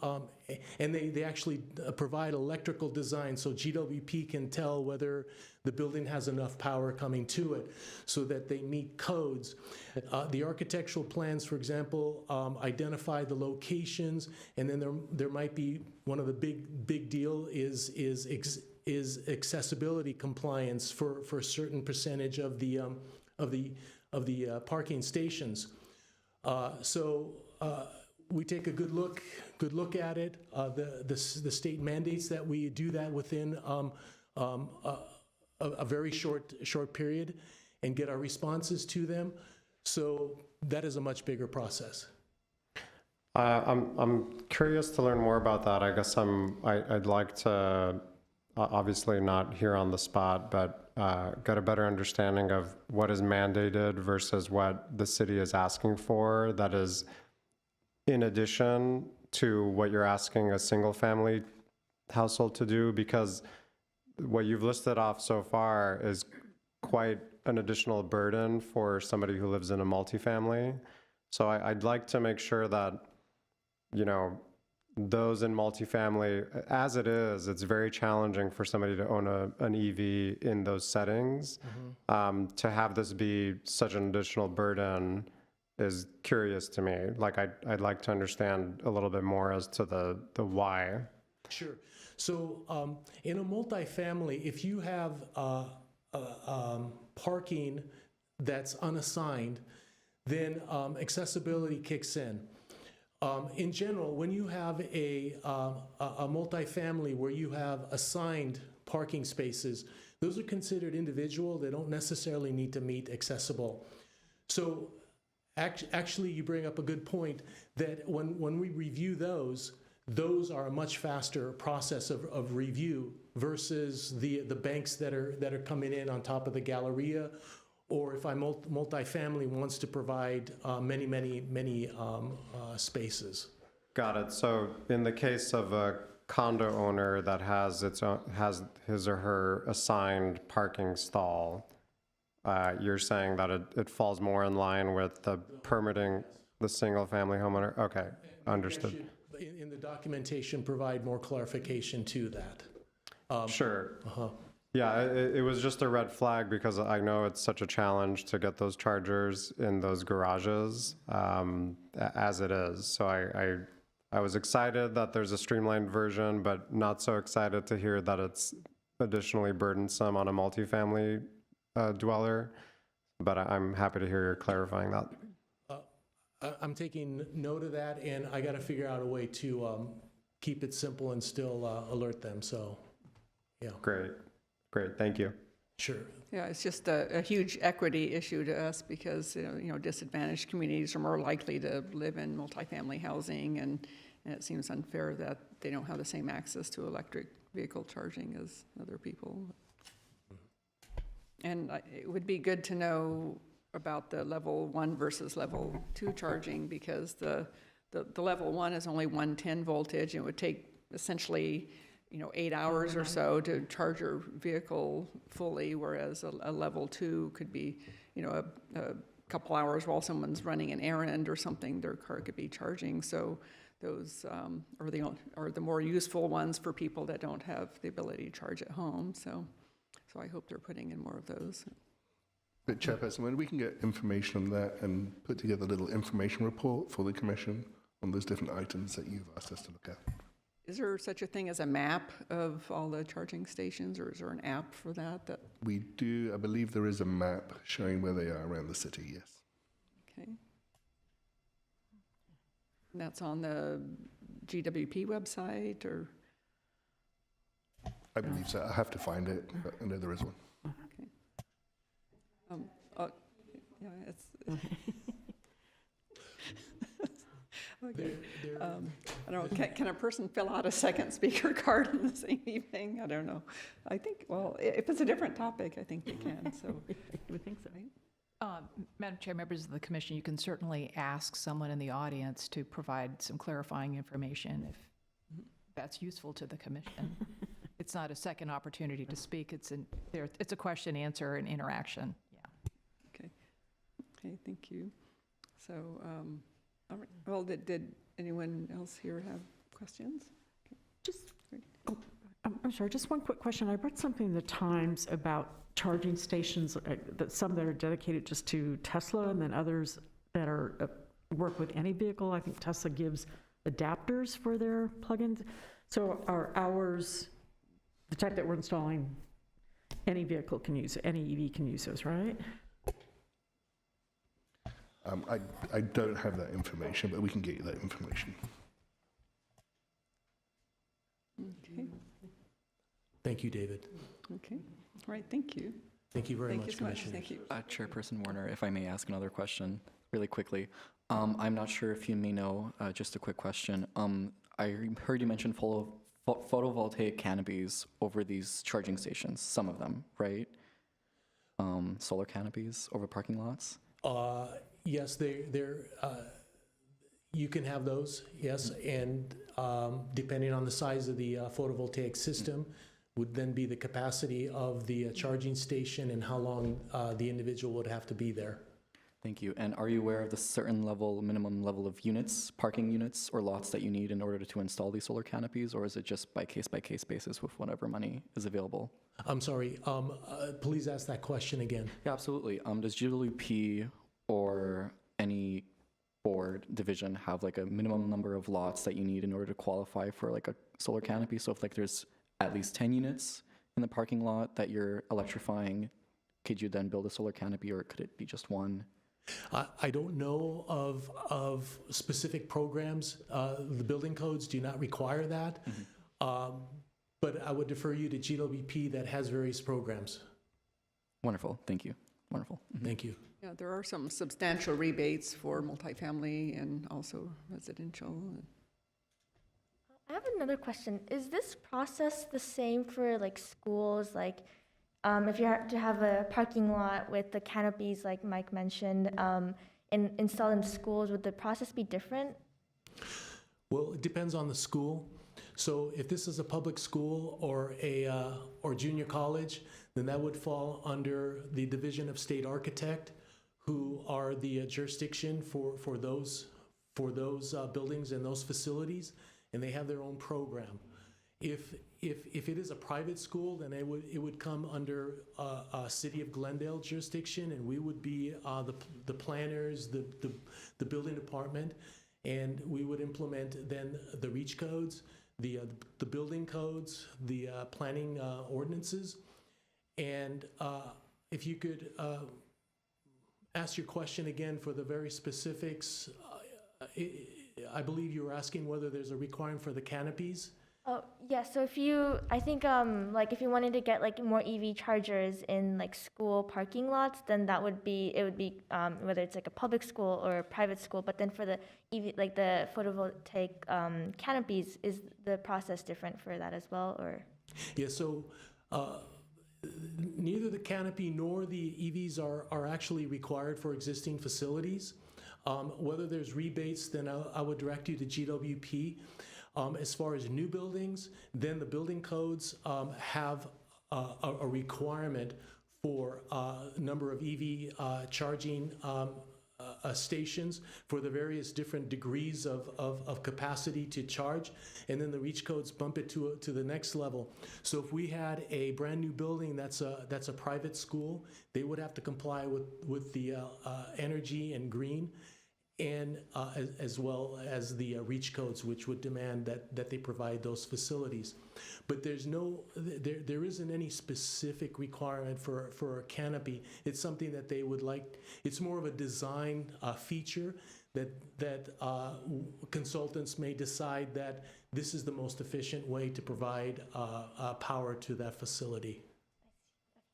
[SPEAKER 11] and they actually provide electrical design so GWP can tell whether the building has enough power coming to it so that they meet codes. The architectural plans, for example, identify the locations, and then there might be one of the big deal is accessibility compliance for a certain percentage of the parking stations. So we take a good look at it. The state mandates that we do that within a very short period and get our responses to them. So that is a much bigger process.
[SPEAKER 12] I'm curious to learn more about that. I guess I'd like to, obviously not here on the spot, but get a better understanding of what is mandated versus what the city is asking for. That is in addition to what you're asking a single family household to do, because what you've listed off so far is quite an additional burden for somebody who lives in a multifamily. So I'd like to make sure that, you know, those in multifamily, as it is, it's very challenging for somebody to own an EV in those settings. To have this be such an additional burden is curious to me. Like, I'd like to understand a little bit more as to the why.
[SPEAKER 11] Sure. So in a multifamily, if you have parking that's unassigned, then accessibility kicks in. In general, when you have a multifamily where you have assigned parking spaces, those are considered individual. They don't necessarily need to meet accessible. So actually, you bring up a good point that when we review those are a much faster process of review versus the banks that are coming in on top of the Galleria, or if I'm multifamily wants to provide many spaces.
[SPEAKER 12] Got it. So in the case of a condo owner that has his or her assigned parking stall, you're saying that it falls more in line with the permitting the single family homeowner? Okay, understood.
[SPEAKER 11] In the documentation, provide more clarification to that.
[SPEAKER 12] Sure. Yeah, it was just a red flag because I know it's such a challenge to get those chargers in those garages as it is. So I was excited that there's a streamlined version, but not so excited to hear that it's additionally burdensome on a multifamily dweller. But I'm happy to hear you're clarifying that.
[SPEAKER 11] I'm taking note of that, and I got to figure out a way to keep it simple and still alert them. So, yeah,
[SPEAKER 12] Great, thank you.
[SPEAKER 11] sure.
[SPEAKER 1] Yeah, it's just a huge equity issue to us because, disadvantaged communities are more likely to live in multifamily housing, and it seems unfair that they don't have the same access to electric vehicle charging as other people. And it would be good to know about the level 1 versus level 2 charging, because the level 1 is only 110 voltage, and it would take essentially 8 hours or so to charge your vehicle fully, whereas a level 2 could be, a couple hours while someone's running an errand or something, their car could be charging. So those are the more useful ones for people that don't have the ability to charge at home. So I hope they're putting in more of those.
[SPEAKER 5] But Chairperson, when we can get information on that and put together a little information report for the Commission on those different items that you've asked us to look at?
[SPEAKER 1] Is there such a thing as a map of all the charging stations, or is there an app for that?
[SPEAKER 5] We do, I believe there is a map showing where they are around the city, yes.
[SPEAKER 1] Okay. And that's on the GWP website, or?
[SPEAKER 5] I believe so. I have to find it, but I know there is one.
[SPEAKER 1] Yeah, it's. Okay. I don't know, can a person fill out a second speaker card in the same evening? I don't know. I think, well, if it's a different topic, I think they can, so.
[SPEAKER 6] You would think so.
[SPEAKER 4] Madam Chair, members of the commission, you can certainly ask someone in the audience to provide some clarifying information if that's useful to the commission. It's not a second opportunity to speak. It's a question, answer, and interaction. Yeah.
[SPEAKER 1] Okay, thank you. So, all right. Well, did anyone else here have questions?
[SPEAKER 6] I'm sorry, just one quick question. I read something in the Times about charging stations, that some that are dedicated just to Tesla, and then others that are work with any vehicle. I think Tesla gives adapters for their plugins. So are ours the type that we're installing? Any vehicle can use, any EV can use those, right?
[SPEAKER 5] I don't have that information, but we can get you that information.
[SPEAKER 1] Okay.
[SPEAKER 11] Thank you, David.
[SPEAKER 1] Okay. All right. Thank you.
[SPEAKER 11] Thank you very
[SPEAKER 1] Thank
[SPEAKER 11] much,
[SPEAKER 1] you so much.
[SPEAKER 11] Commissioner.
[SPEAKER 1] Thank you.
[SPEAKER 8] Chairperson Warner, if I may ask another question really quickly. I'm not sure if you may know, just a quick question. I heard you mention photovoltaic canopies over these charging stations, some of them, right? Solar canopies over parking lots?
[SPEAKER 11] Yes, you can have those, yes, and depending on the size of the photovoltaic system would then be the capacity of the charging station and how long the individual would have to be there.
[SPEAKER 8] Thank you. And are you aware of the certain minimum level of units, parking units or lots that you need in order to install these solar canopies, or is it just by case basis with whatever money is available?
[SPEAKER 11] I'm sorry, please ask that question again.
[SPEAKER 8] Yeah, absolutely. Does GWP or any board division have like a minimum number of lots that you need in order to qualify for like a solar canopy? So if like there's at least 10 units in the parking lot that you're electrifying, could you then build a solar canopy, or could it be just one?
[SPEAKER 11] I don't know of specific programs. The building codes do not require that. But I would defer you to GWP that has various programs.
[SPEAKER 8] Wonderful. Thank you. Wonderful.
[SPEAKER 11] Thank you.
[SPEAKER 1] Yeah, there are some substantial rebates for multifamily and also residential.
[SPEAKER 7] I have another question. Is this process the same for like schools? Like, if you have to have a parking lot with the canopies, like Mike mentioned, installed in schools, would the process be different?
[SPEAKER 11] Well, it depends on the school. So if this is a public school or or junior college, then that would fall under the Division of State Architect, who are the jurisdiction for those buildings and those facilities, and they have their own program. If it is a private school, then it would come under City of Glendale jurisdiction, and we would be the planners, the building department, and we would implement then the REACH codes, the building codes, the planning ordinances, and if you could ask your question again for the very specifics. I believe you were asking whether there's a requirement for the canopies.
[SPEAKER 7] Oh, yeah, so if you, I think, like, if you wanted to get, like, more EV chargers in, like, school parking lots, then that would be, it would be, whether it's, like, a public school or a private school, but then for the EV, like, the photovoltaic canopies, is the process different for that as well, or?
[SPEAKER 11] Yeah, so neither the canopy nor the EVs are actually required for existing facilities. Whether there's rebates, then I would direct you to GWP. As far as new buildings, then the building codes have a requirement for number of EV charging stations for the various different degrees of capacity to charge, and then the reach codes bump it to the next level. So if we had a brand new building that's a private school, they would have to comply with the energy and green, and as well as the reach codes, which would demand that they provide those facilities. But there isn't any specific requirement for a canopy. It's something that they would like. It's more of a design feature that consultants may decide that this is the most efficient way to provide power to that facility.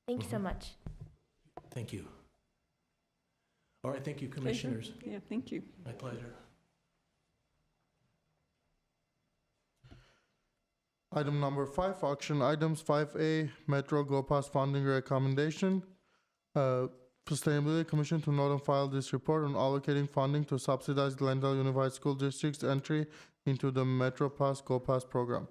[SPEAKER 7] Thank you so much.
[SPEAKER 11] Thank you. All right, thank you, commissioners.
[SPEAKER 1] Yeah, thank you.
[SPEAKER 11] My pleasure.
[SPEAKER 2] Item number 5, action items. 5A, Metro Go Pass funding recommendation. Sustainability Commission to note and file this report on allocating funding to subsidize Glendale Unified School District's entry into the Metro Go Pass program.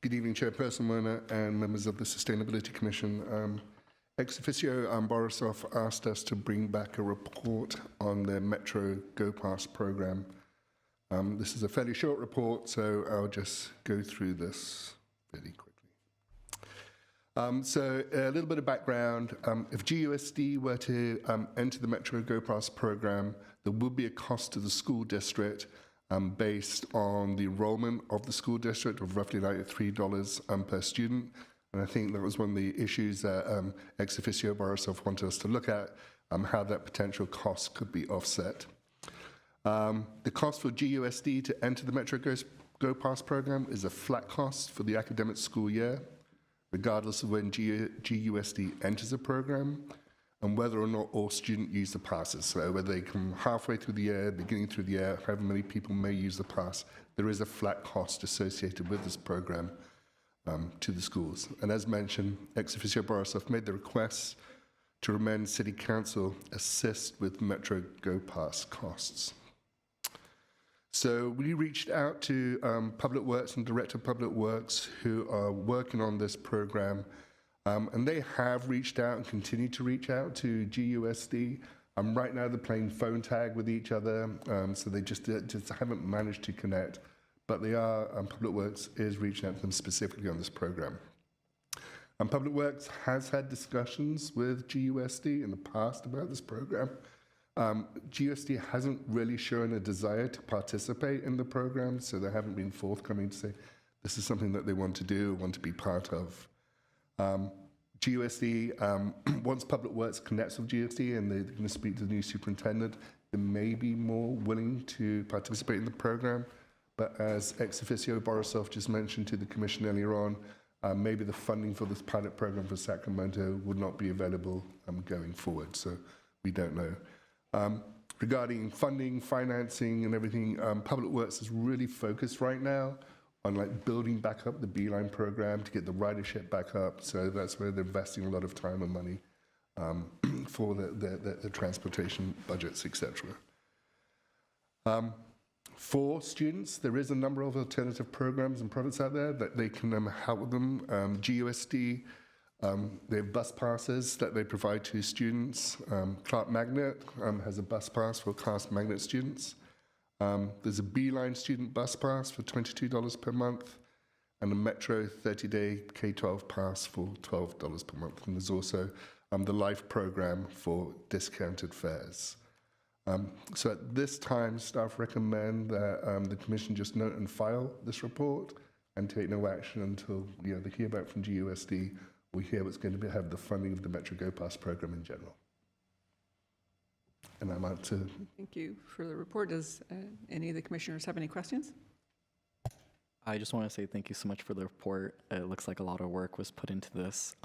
[SPEAKER 5] Good evening, Chairperson Werner and members of the Sustainability Commission. Ex officio Borisov asked us to bring back a report on the Metro Go Pass program. This is a fairly short report, so I'll just go through this fairly quickly. So a little bit of background. If GUSD were to enter the Metro Go Pass program, there would be a cost to the school district based on the enrollment of the school district of roughly $93 per student. And I think that was one of the issues that ex officio Borisov wanted us to look at, how that potential cost could be offset. The cost for GUSD to enter the Metro Go Pass program is a flat cost for the academic school year, regardless of when GUSD enters a program, and whether or not all students use the passes. So whether they come halfway through the year, beginning through the year, however many people may use the pass, there is a flat cost associated with this program to the schools. And as mentioned, ex officio Borisov made the request to recommend City Council assist with Metro Go Pass costs. So we reached out to Public Works and Director of Public Works who are working on this program. And they have reached out and continue to reach out to GUSD. Right now they're playing phone tag with each other, so they just haven't managed to connect. But they are, Public Works is reaching out to them specifically on this program. Public Works has had discussions with GUSD in the past about this program. GUSD hasn't really shown a desire to participate in the program, so they haven't been forthcoming to say this is something that they want to do, want to be part of. GUSD, once Public Works connects with GUSD and they're going to speak to the new superintendent, they may be more willing to participate in the program. But as ex officio Borisov just mentioned to the Commission earlier on, maybe the funding for this pilot program for Sacramento would not be available going forward. So we don't know. Regarding funding, financing, and everything, Public Works is really focused right now on building back up the Beeline program to get the ridership back up. So that's where they're investing a lot of time and money for the transportation budgets, etc. For students, there is a number of alternative programs and products out there that they can help them. GUSD, they have bus passes that they provide to students. Clark Magnet has a bus pass for Clark Magnet students. There's a Beeline student bus pass for $22 per month. and a Metro 30-day K-12 pass for $12 per month. And there's also the LIFE program for discounted fares. So at this time, staff recommend that the Commission just note and file this report and take no action until they hear back from GUSD. We hear what's going to have the funding of the Metro Go Pass program in general. And I'm out to...
[SPEAKER 1] Thank you for the report. Does any of the commissioners have any questions?
[SPEAKER 8] I just want to say thank you so much for the report. It looks like a lot of work was put into this.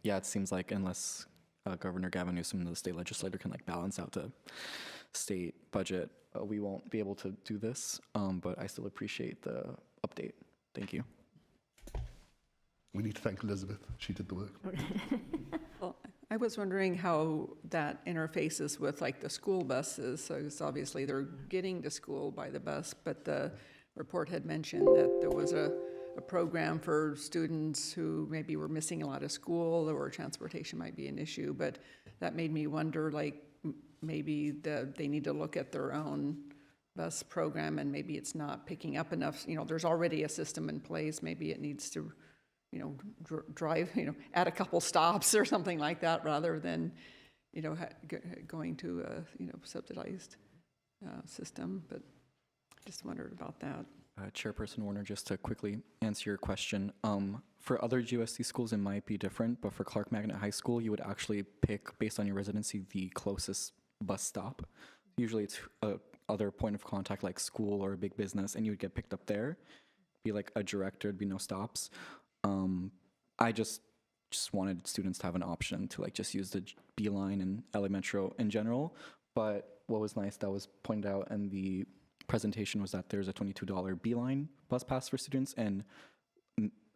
[SPEAKER 8] Yeah, it seems like unless Governor Gavin Newsom, the state legislator, can balance out the state budget, we won't be able to do this. But I still appreciate the update. Thank you.
[SPEAKER 5] We need to thank Elizabeth. She did the work.
[SPEAKER 1] Well, I was wondering how that interfaces with the school buses. So it's obviously they're getting to school by the bus, but the report had mentioned that there was a program for students who maybe were missing a lot of school or transportation might be an issue, but that made me wonder maybe they need to look at their own bus program and maybe it's not picking up enough. There's already a system in place. Maybe it needs to drive, add a couple stops or something like that rather than, going to a subsidized system. But just wondered about that.
[SPEAKER 8] Chairperson Warner, just to quickly answer your question. For other GUSD schools, it might be different, but for Clark Magnet High School, you would actually pick, based on your residency, the closest bus stop. Usually it's other point of contact like school or a big business, and you would get picked up there. Be like a direct, there'd be no stops. I just wanted students to have an option to just use the B line and LA Metro in general. But what was nice that was pointed out in the presentation was that there's a $22 B line bus pass for students and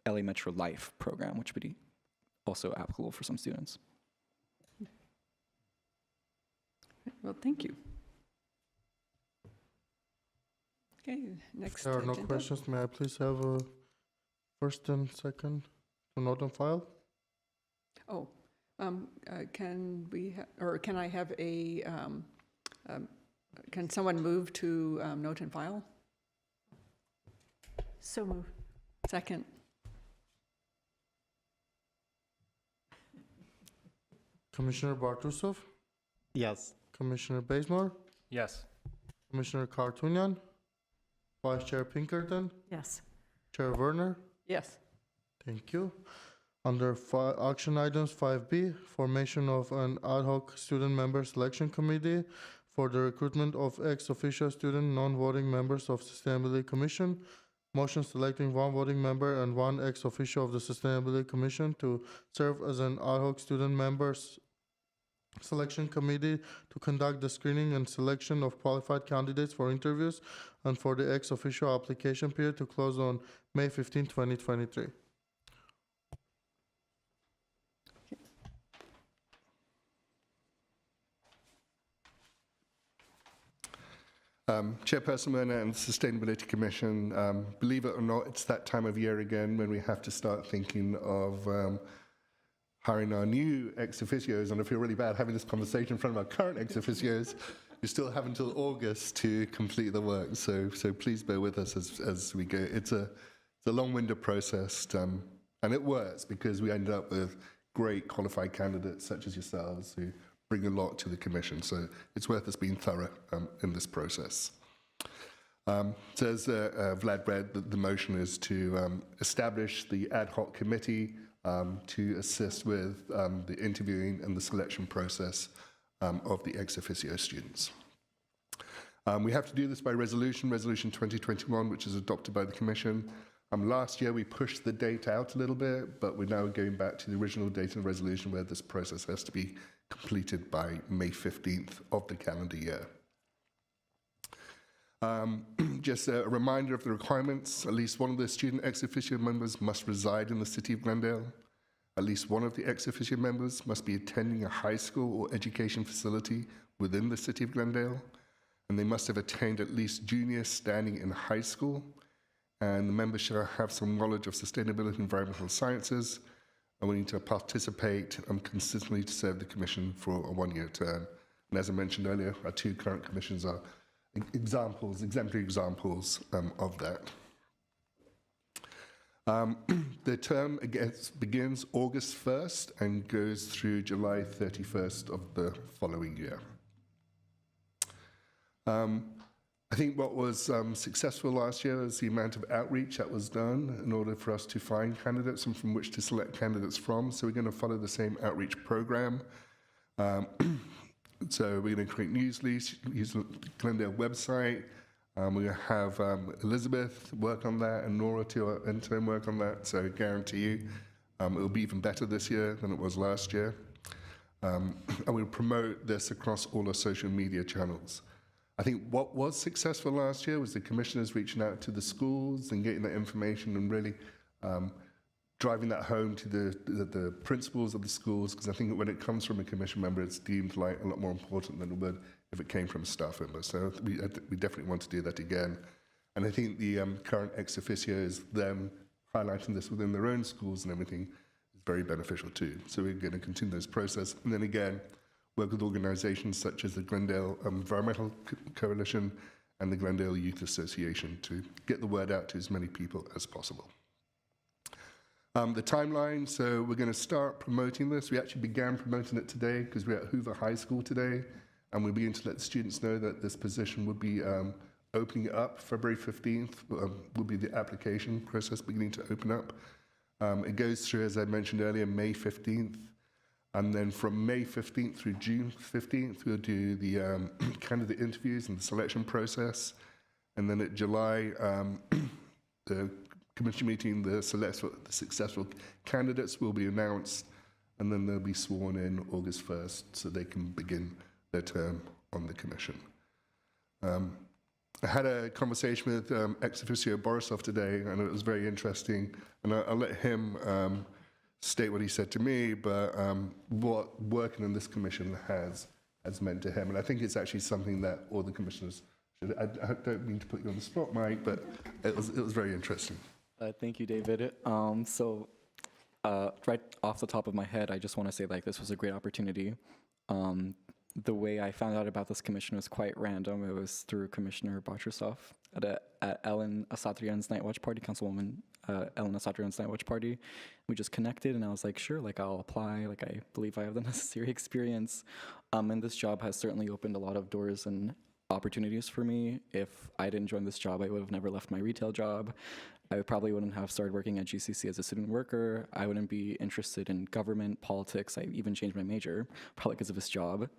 [SPEAKER 8] LA Metro Life program, which would be also applicable for some students.
[SPEAKER 1] Well, thank you. Okay, next.
[SPEAKER 2] There are no
[SPEAKER 1] agenda.
[SPEAKER 2] questions. May I please have a first and second to note and file?
[SPEAKER 1] Oh, can we, or can I have a, can someone move to note and file?
[SPEAKER 6] So moved.
[SPEAKER 1] Second.
[SPEAKER 2] Commissioner Bartusov,
[SPEAKER 12] Yes.
[SPEAKER 2] Commissioner Bazemore,
[SPEAKER 3] Yes.
[SPEAKER 2] Commissioner Kartunian, Vice Chair Pinkerton,
[SPEAKER 6] Yes.
[SPEAKER 2] Chair Werner.
[SPEAKER 1] Yes.
[SPEAKER 2] Thank you. Under action items 5B, formation of an ad hoc student member selection committee for the recruitment of ex officio student non-voting members of Sustainability Commission. Motion selecting one voting member and one ex officio of the Sustainability Commission to serve as an ad hoc student members selection committee to conduct the screening and selection of qualified candidates for interviews and for the ex officio application period to close on May 15, 2023.
[SPEAKER 5] Chairperson Werner and the Sustainability Commission, believe it or not, it's that time of year again when we have to start thinking of hiring our new ex officios, and I feel really bad having this conversation in front of our current ex officios. We still have until August to complete the work, so please bear with us as we go. It's a long-winded process, and it works because we ended up with great qualified candidates such as yourselves who bring a lot to the Commission, so it's worth us being thorough in this process. So as Vlad read, the motion is to establish the ad hoc committee to assist with the interviewing and the selection process of the ex officio students. We have to do this by resolution 2021, which is adopted by the Commission. Last year we pushed the date out a little bit, but we're now going back to the original date in the resolution where this process has to be completed by May 15th of the calendar year. Just a reminder of the requirements. At least one of the student ex officio members must reside in the city of Glendale. At least one of the ex officio members must be attending a high school or education facility within the city of Glendale. And they must have attained at least junior standing in high school. And the members shall have some knowledge of sustainability and environmental sciences, and we need to participate consistently to serve the Commission for a one-year term. And as I mentioned earlier, our two current commissions are exemplary examples of that. The term begins August 1st and goes through July 31st of the following year. I think what was successful last year is the amount of outreach that was done in order for us to find candidates and from which to select candidates from. So we're going to follow the same outreach program. So we're going to create news leads, use the Glendale website. We're going to have Elizabeth work on that and Nora to our intern work on that. So I guarantee you it'll be even better this year than it was last year. And we'll promote this across all our social media channels. I think what was successful last year was the commissioners reaching out to the schools and getting that information and really driving that home to the principals of the schools, because I think when it comes from a commission member, it's deemed like a lot more important than it would if it came from a staff member. So we definitely want to do that again. And I think the current ex officios, them highlighting this within their own schools and everything, is very beneficial too. So we're going to continue this process. And then again, work with organizations such as the Glendale Environmental Coalition and the Glendale Youth Association to get the word out to as many people as possible. The timeline, so we're going to start promoting this. We actually began promoting it today because we're at Hoover High School today, and we begin to let students know that this position would be opening up. February 15th will be the application process beginning to open up. It goes through, as I mentioned earlier, May 15th. And then from May 15th through June 15th, we'll do the candidate interviews and the selection process. And then at July, the commission meeting, the successful candidates will be announced, and then they'll be sworn in August 1st so they can begin their term on the commission. I had a conversation with ex officio Borisov today, and it was very interesting. And I'll let him state what he said to me, but what working in this commission has meant to him. And I think it's actually something that all the commissioners should. I don't mean to put you on the spot, Mike, but it was very interesting.
[SPEAKER 8] Thank you, David. Right off the top of my head, I just want to say this was a great opportunity. The way I found out about this commission was quite random. It was through Commissioner Botrusov at Ellen Asatrian's Night Watch Party, Councilwoman Ellen Asatrian's Night Watch Party. We just connected, and I was like, sure, I'll apply. I believe I have the necessary experience. And this job has certainly opened a lot of doors and opportunities for me. If I didn't join this job, I would have never left my retail job. I probably wouldn't have started working at GCC as a student worker. I wouldn't be interested in government, politics. I even changed my major, probably because of this job.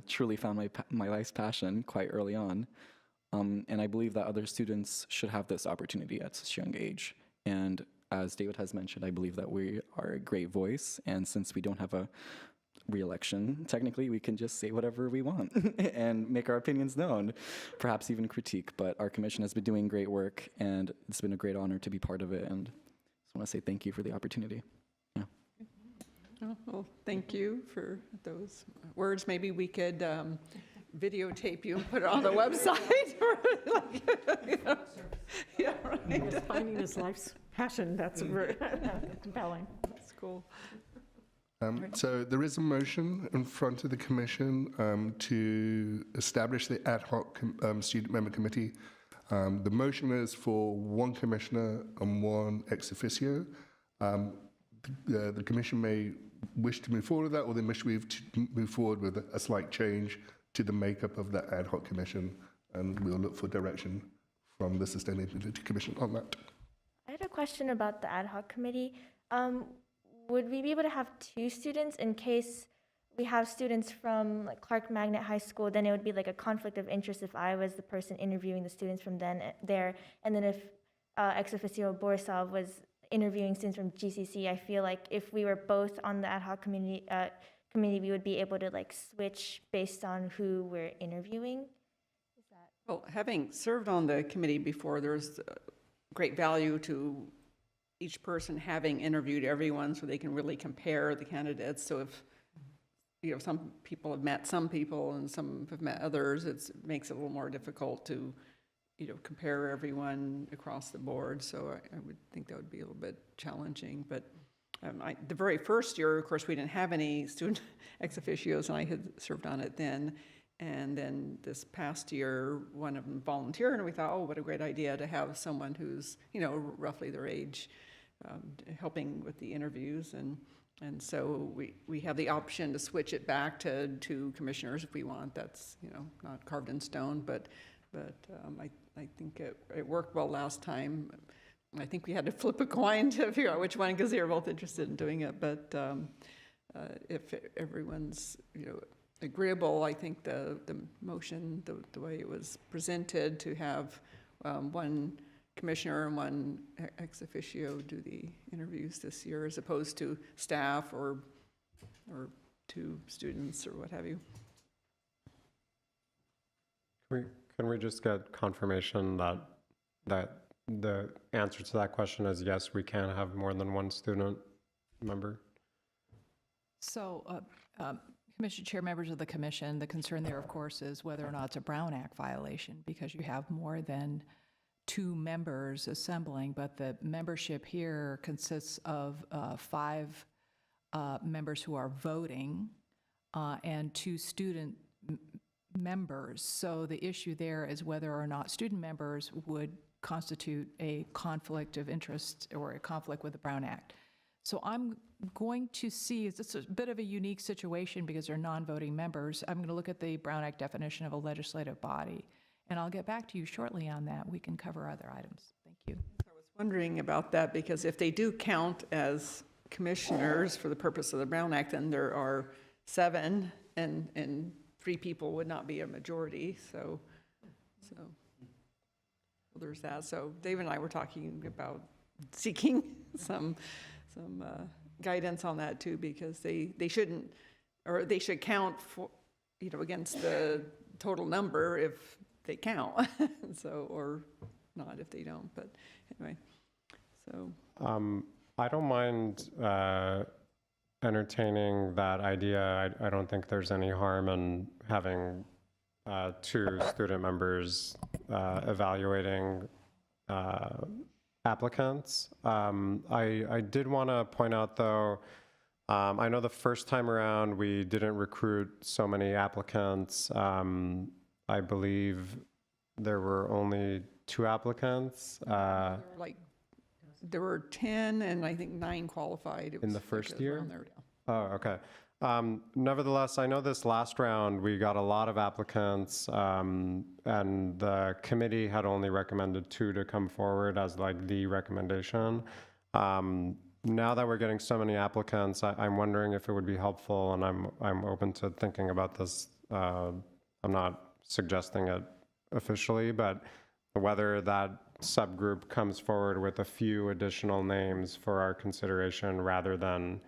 [SPEAKER 8] Truly found my life's passion quite early on. And I believe that other students should have this opportunity at such a young age. And as David has mentioned, I believe that we are a great voice. And since we don't have a re-election, technically we can just say whatever we want and make our opinions known, perhaps even critique. But our commission has been doing great work, and it's been a great honor to be part of it. And I just want to say thank you for the opportunity. Yeah.
[SPEAKER 1] Oh, well, thank you for those words. Maybe we could videotape you and put it on the website. Yeah, right.
[SPEAKER 6] Finding his life's passion, that's very compelling.
[SPEAKER 1] That's cool.
[SPEAKER 5] So there is a motion in front of the commission to establish the ad hoc student member committee. The motion is for one commissioner and one ex officio. The commission may wish to move forward with that, or they wish to move forward with a slight change to the makeup of that ad hoc commission, and we'll look for direction from the Sustainability Commission on that.
[SPEAKER 7] I had a question about the ad hoc committee. Would we be able to have two students in case we have students from Clark Magnet High School? Then it would be a conflict of interest if I was the person interviewing the students from there, and then if ex officio Borisov was interviewing students from GCC. I feel like if we were both on the ad hoc committee, we would be able to switch based on who we're interviewing. Is that?
[SPEAKER 1] Well, having served on the committee before, there's great value to each person having interviewed everyone so they can really compare the candidates. So if some people have met some people and some have met others, it makes it a little more difficult to compare everyone across the board. So I would think that would be a little bit challenging. But the very first year, of course, we didn't have any student ex officios, and I had served on it then. And then this past year, one of them volunteered, and we thought, oh, what a great idea to have someone who's, roughly their age helping with the interviews, and so we have the option to switch it back to 2 commissioners if we want. That's, not carved in stone, but I think it worked well last time. I think we had to flip a coin to figure out which one, because they were both interested in doing it, but if everyone's, agreeable, I think the motion, the way it was presented, to have one commissioner and one ex officio do the interviews this year, as opposed to staff or 2 students or what have you.
[SPEAKER 12] Can we just get confirmation that the answer to that question is yes, we can have more than 1 student member?
[SPEAKER 4] So, Commission Chair, members of the commission, the concern there, of course, is whether or not it's a Brown Act violation, because you have more than 2 members assembling, but the membership here consists of 5 members who are voting and 2 student members. So the issue there is whether or not student members would constitute a conflict of interest or a conflict with the Brown Act. So I'm going to see, it's a bit of a unique situation because they're non-voting members. I'm going to look at the Brown Act definition of a legislative body, and I'll get back to you shortly on that. We can cover other items. Thank you.
[SPEAKER 1] I was wondering about that, because if they do count as commissioners for the purpose of the Brown Act, then there are 7, and 3 people would not be a majority, so there's that. So Dave and I were talking about seeking some guidance on that too, because they shouldn't, or they should count for, against the total number if they count, so, or not if they don't, but anyway, so.
[SPEAKER 12] I don't mind entertaining that idea. I don't think there's any harm in having 2 student members evaluating applicants. I did want to point out, though, I know the first time around we didn't recruit so many applicants. I believe there were only 2 applicants.
[SPEAKER 1] There were 10, and I think 9 qualified.
[SPEAKER 12] In the first
[SPEAKER 1] like
[SPEAKER 12] year?
[SPEAKER 1] around there, yeah.
[SPEAKER 12] Oh, okay. Nevertheless, I know this last round, we got a lot of applicants, and the committee had only recommended 2 to come forward as like the recommendation. Now that we're getting so many applicants, I'm wondering if it would be helpful, and I'm open to thinking about this. I'm not suggesting it officially, but whether that subgroup comes forward with a few additional names for our consideration rather than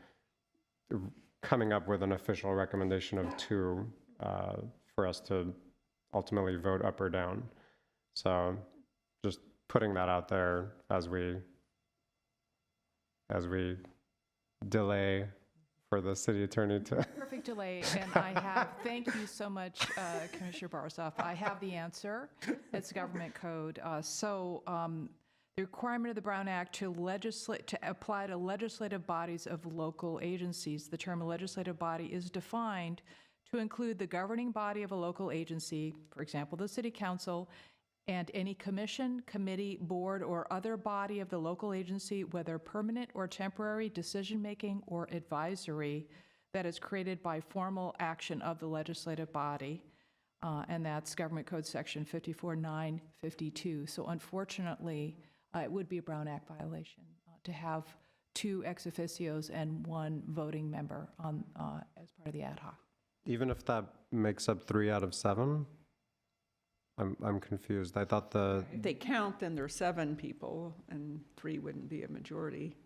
[SPEAKER 12] coming up with an official recommendation of 2 for us to ultimately vote up or down. So just putting that out there as we delay for the city attorney to.
[SPEAKER 4] Perfect delay, and I have, thank you so much, Commissioner Barsoff. I have the answer. It's government code. The requirement of the Brown Act to apply to legislative bodies of local agencies. The term legislative body is defined to include the governing body of a local agency, for example, the City Council, and any commission, committee, board, or other body of the local agency, whether permanent or temporary, decision-making or advisory, that is created by formal action of the legislative body. And that's Government Code Section 54.952. So unfortunately, it would be a Brown Act violation to have 2 ex officios and 1 voting member on as part of the ad hoc.
[SPEAKER 12] Even if that makes up 3 out of 7? I'm confused. I thought
[SPEAKER 1] If they count, then there's 7 people, and 3 wouldn't be a majority.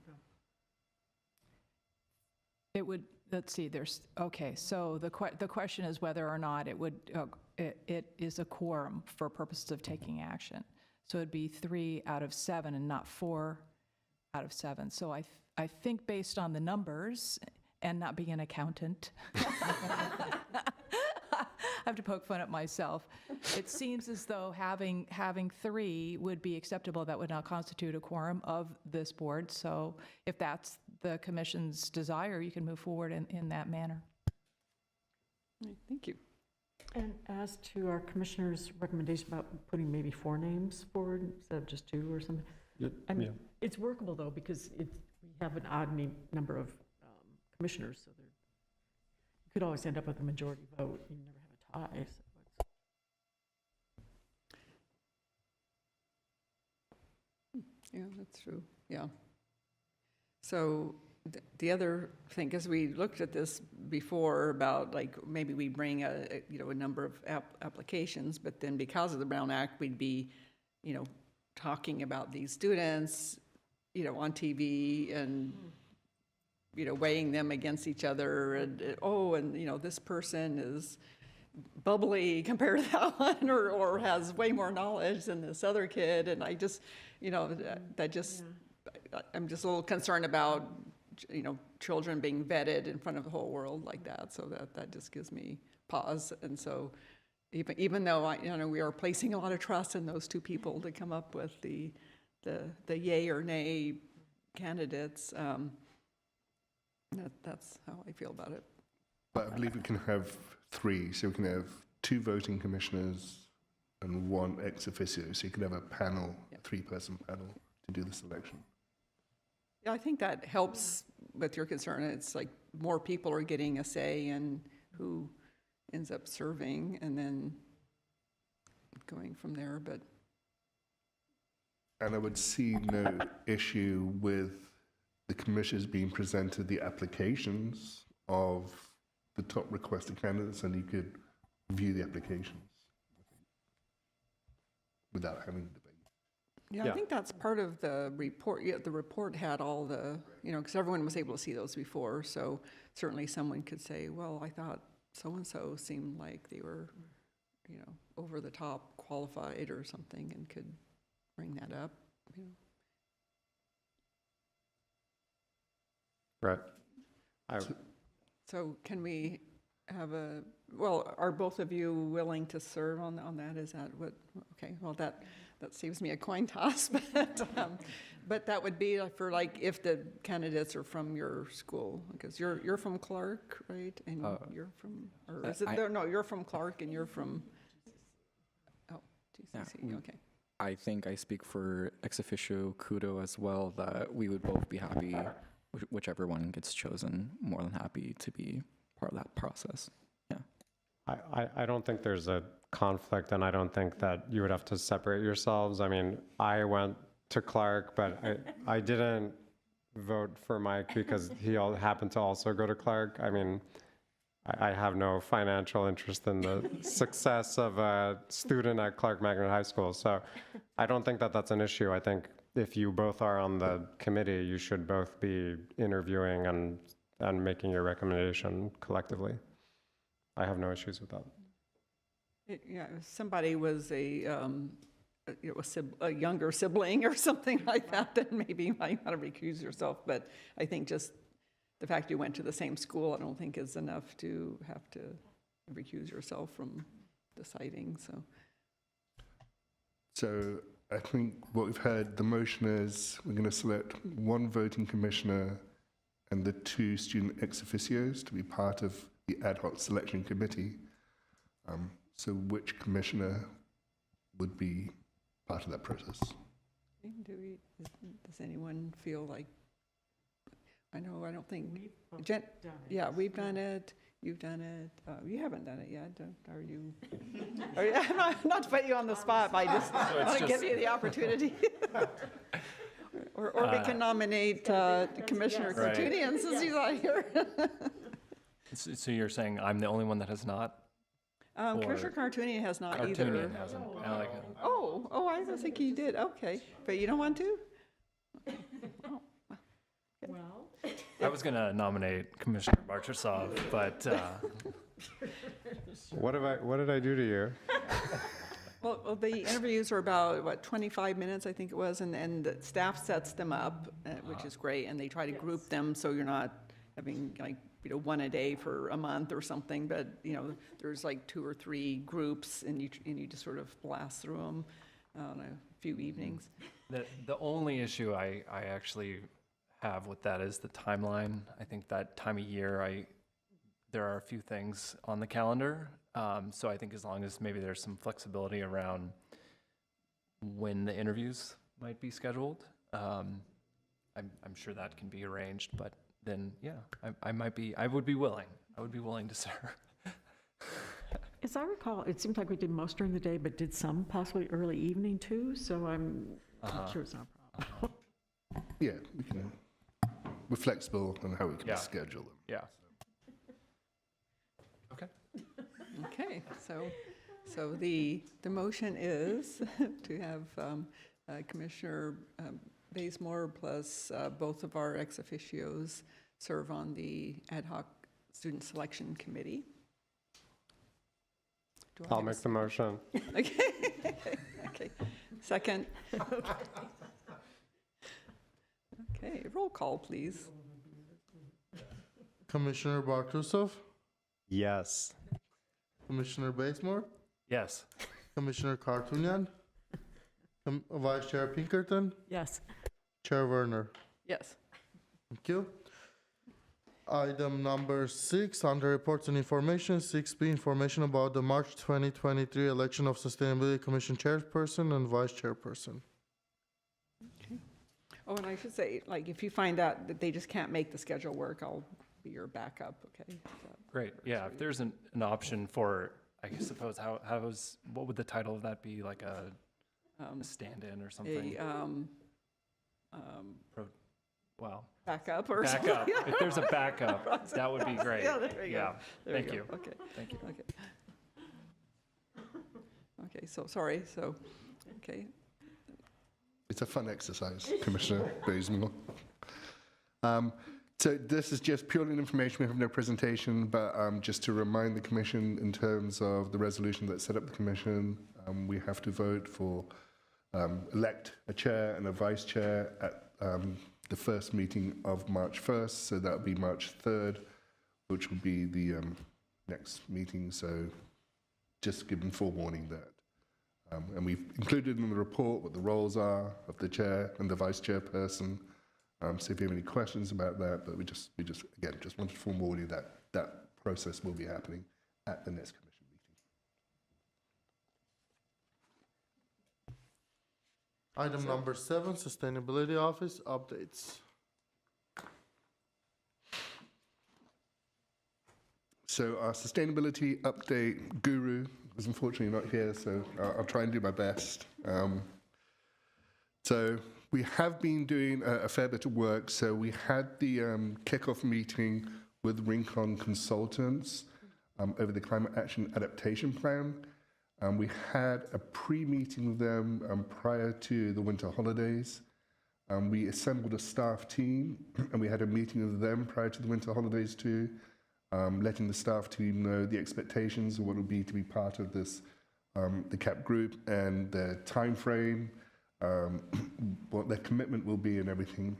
[SPEAKER 4] It would, let's see, okay, so the question is whether or not it would, it is a quorum for purposes of taking action. So it'd be 3 out of 7 and not 4 out of 7. So I think based on the numbers and not being an accountant, I have to poke fun at myself. It seems as though having 3 would be acceptable. That would not constitute a quorum of this board. So if that's the commission's desire, you can move forward in that manner.
[SPEAKER 1] Thank you.
[SPEAKER 6] And as to our commissioner's recommendation about putting maybe 4 names forward instead of just 2 or something, It's workable, though, because we have an odd number of commissioners, so you could always end up with a majority vote. You never have a tie. So
[SPEAKER 1] Yeah, that's true, yeah. So the other thing, because we looked at this before about like maybe we bring a number of applications, but then because of the Brown Act, we'd be, talking about these students, on TV and, weighing them against each other and, this person is bubbly compared to that one or has way more knowledge than this other kid. And I just, I'm just a little concerned about, children being vetted in front of the whole world like that. So that just gives me pause. And so even though we are placing a lot of trust in those two people to come up with the yay or nay candidates, that's how I feel about it.
[SPEAKER 5] But I believe we can have 3, so we can have 2 voting commissioners and 1 ex officio, so you can have a panel, a 3-person panel to do the selection.
[SPEAKER 1] Yeah, I think that helps with your concern. It's like more people are getting a say in who ends up serving and then going from there, but.
[SPEAKER 5] And I would see no issue with the commissioners being presented the applications of the top requested candidates, and you could view the applications without having a debate.
[SPEAKER 1] Yeah, I think that's part of the report. Yeah, the report had all the, because everyone was able to see those before. So certainly someone could say, well, I thought so-and-so seemed like they were, over the top qualified or something and could bring that up.
[SPEAKER 12] Right.
[SPEAKER 1] So can we have are both of you willing to serve on that? Is that what, okay, well, that saves me a coin toss, but that would be for like if the candidates are from your school, because you're from Clark, right? And you're from, or is it, no, you're from Clark and you're from, GCC, okay.
[SPEAKER 8] I think I speak for ex officio Kudo as well, that we would both be happy, whichever one gets chosen, more than happy to be part of that process. Yeah.
[SPEAKER 12] I don't think there's a conflict, and I don't think that you would have to separate yourselves. I mean, I went to Clark, but I didn't vote for Mike because he happened to also go to Clark. I mean, I have no financial interest in the success of a student at Clark Magnet High School, so I don't think that that's an issue. I think if you both are on the committee, you should both be interviewing and making your recommendation collectively. I have no issues with that.
[SPEAKER 1] Yeah, if somebody was a younger sibling or something like that, then maybe you might want to recuse yourself. But I think just the fact you went to the same school, I don't think is enough to have to recuse yourself from deciding.
[SPEAKER 5] So I think what we've heard, the motion is we're going to select 1 voting commissioner and the 2 student ex officios to be part of the ad hoc selection committee. So which commissioner would be part of that process?
[SPEAKER 1] Does anyone feel like, I don't think,
[SPEAKER 6] We've
[SPEAKER 1] we've done it, you've done it, you haven't done it yet, are you? I'm not to put you on the spot, but I just want to give you the opportunity. Or we can nominate Commissioner Kartunian since he's not here.
[SPEAKER 3] So you're saying I'm the only one that has not?
[SPEAKER 1] Commissioner Kartunian has not either.
[SPEAKER 3] Kartunian hasn't. I like it.
[SPEAKER 1] Oh, I was thinking you did, okay. But you don't want to?
[SPEAKER 6] Well,
[SPEAKER 3] I was going to nominate Commissioner Barchesov, but
[SPEAKER 12] What did I do to you?
[SPEAKER 1] Well, the interviews are about, 25 minutes, I think it was, and the staff sets them up, which is great, and they try to group them so you're not having like, one a day for a month or something, but, there's like 2 or 3 groups, and you just sort of blast through them on a few evenings.
[SPEAKER 3] the only issue I actually have with that is the timeline. I think that time of year, there are a few things on the calendar. So I think as long as maybe there's some flexibility around when the interviews might be scheduled, I'm sure that can be arranged, but then, yeah, I would be willing to serve.
[SPEAKER 6] As I recall, it seemed like we did most during the day, but did some possibly early evening too, so I'm not sure it's not a problem.
[SPEAKER 5] Yeah, we're flexible on how we can
[SPEAKER 3] Yeah.
[SPEAKER 5] schedule them.
[SPEAKER 3] Yeah. Okay.
[SPEAKER 1] Okay, so the motion is to have Commissioner Bazemore plus both of our ex officios serve on the ad hoc student selection committee. Do I
[SPEAKER 12] I'll
[SPEAKER 1] have a
[SPEAKER 12] make the motion.
[SPEAKER 1] Okay, second. Okay, roll call, please.
[SPEAKER 2] Commissioner Bartusov,
[SPEAKER 12] Yes.
[SPEAKER 2] Commissioner Bazemore,
[SPEAKER 3] Yes.
[SPEAKER 2] Commissioner Kartunyan, Vice Chair Pinkerton,
[SPEAKER 6] Yes.
[SPEAKER 2] Chair Werner.
[SPEAKER 1] Yes.
[SPEAKER 2] Thank you. Item number 6, under reports and information, 6B, information about the March 2023 election of Sustainability Commission chairperson and vice chairperson.
[SPEAKER 1] Oh, and I should say, like, if you find out that they just can't make the schedule work, I'll be your backup, okay?
[SPEAKER 3] Great. Yeah. If there's an option for, I suppose, what would the title of that be? Like a stand-in or something? Wow.
[SPEAKER 1] Backup or
[SPEAKER 3] Backup.
[SPEAKER 1] something.
[SPEAKER 3] If there's a backup, that would be great.
[SPEAKER 1] Yeah, there you go.
[SPEAKER 3] Yeah.
[SPEAKER 1] There
[SPEAKER 3] Thank
[SPEAKER 1] go.
[SPEAKER 3] you.
[SPEAKER 1] Okay.
[SPEAKER 3] Thank you.
[SPEAKER 1] Okay. Okay, so, sorry, so, okay.
[SPEAKER 5] It's a fun exercise, Commissioner Bazemore. So this is just purely information. We have no presentation, but just to remind the Commission in terms of the resolution that set up the Commission, we have to vote for elect a chair and a vice chair at the first meeting of March 1st. So that will be March 3rd, which will be the next meeting. So just give them forewarning that. And we've included in the report what the roles are of the chair and the vice chairperson. So if you have any questions about that, but we just again wanted to forewarn you that that process will be happening at the next commission meeting.
[SPEAKER 2] Item number 7, Sustainability Office updates.
[SPEAKER 5] So our sustainability update guru is unfortunately not here, so I'll try and do my best. So we have been doing a fair bit of work. So we had the kickoff meeting with Rincon Consultants over the Climate Action Adaptation Plan. We had a pre-meeting with them prior to the winter holidays. We assembled a staff team, and we had a meeting with them prior to the winter holidays too, letting the staff team know the expectations of what it would be to be part of this, the CAP group, and their time frame, what their commitment will be and everything.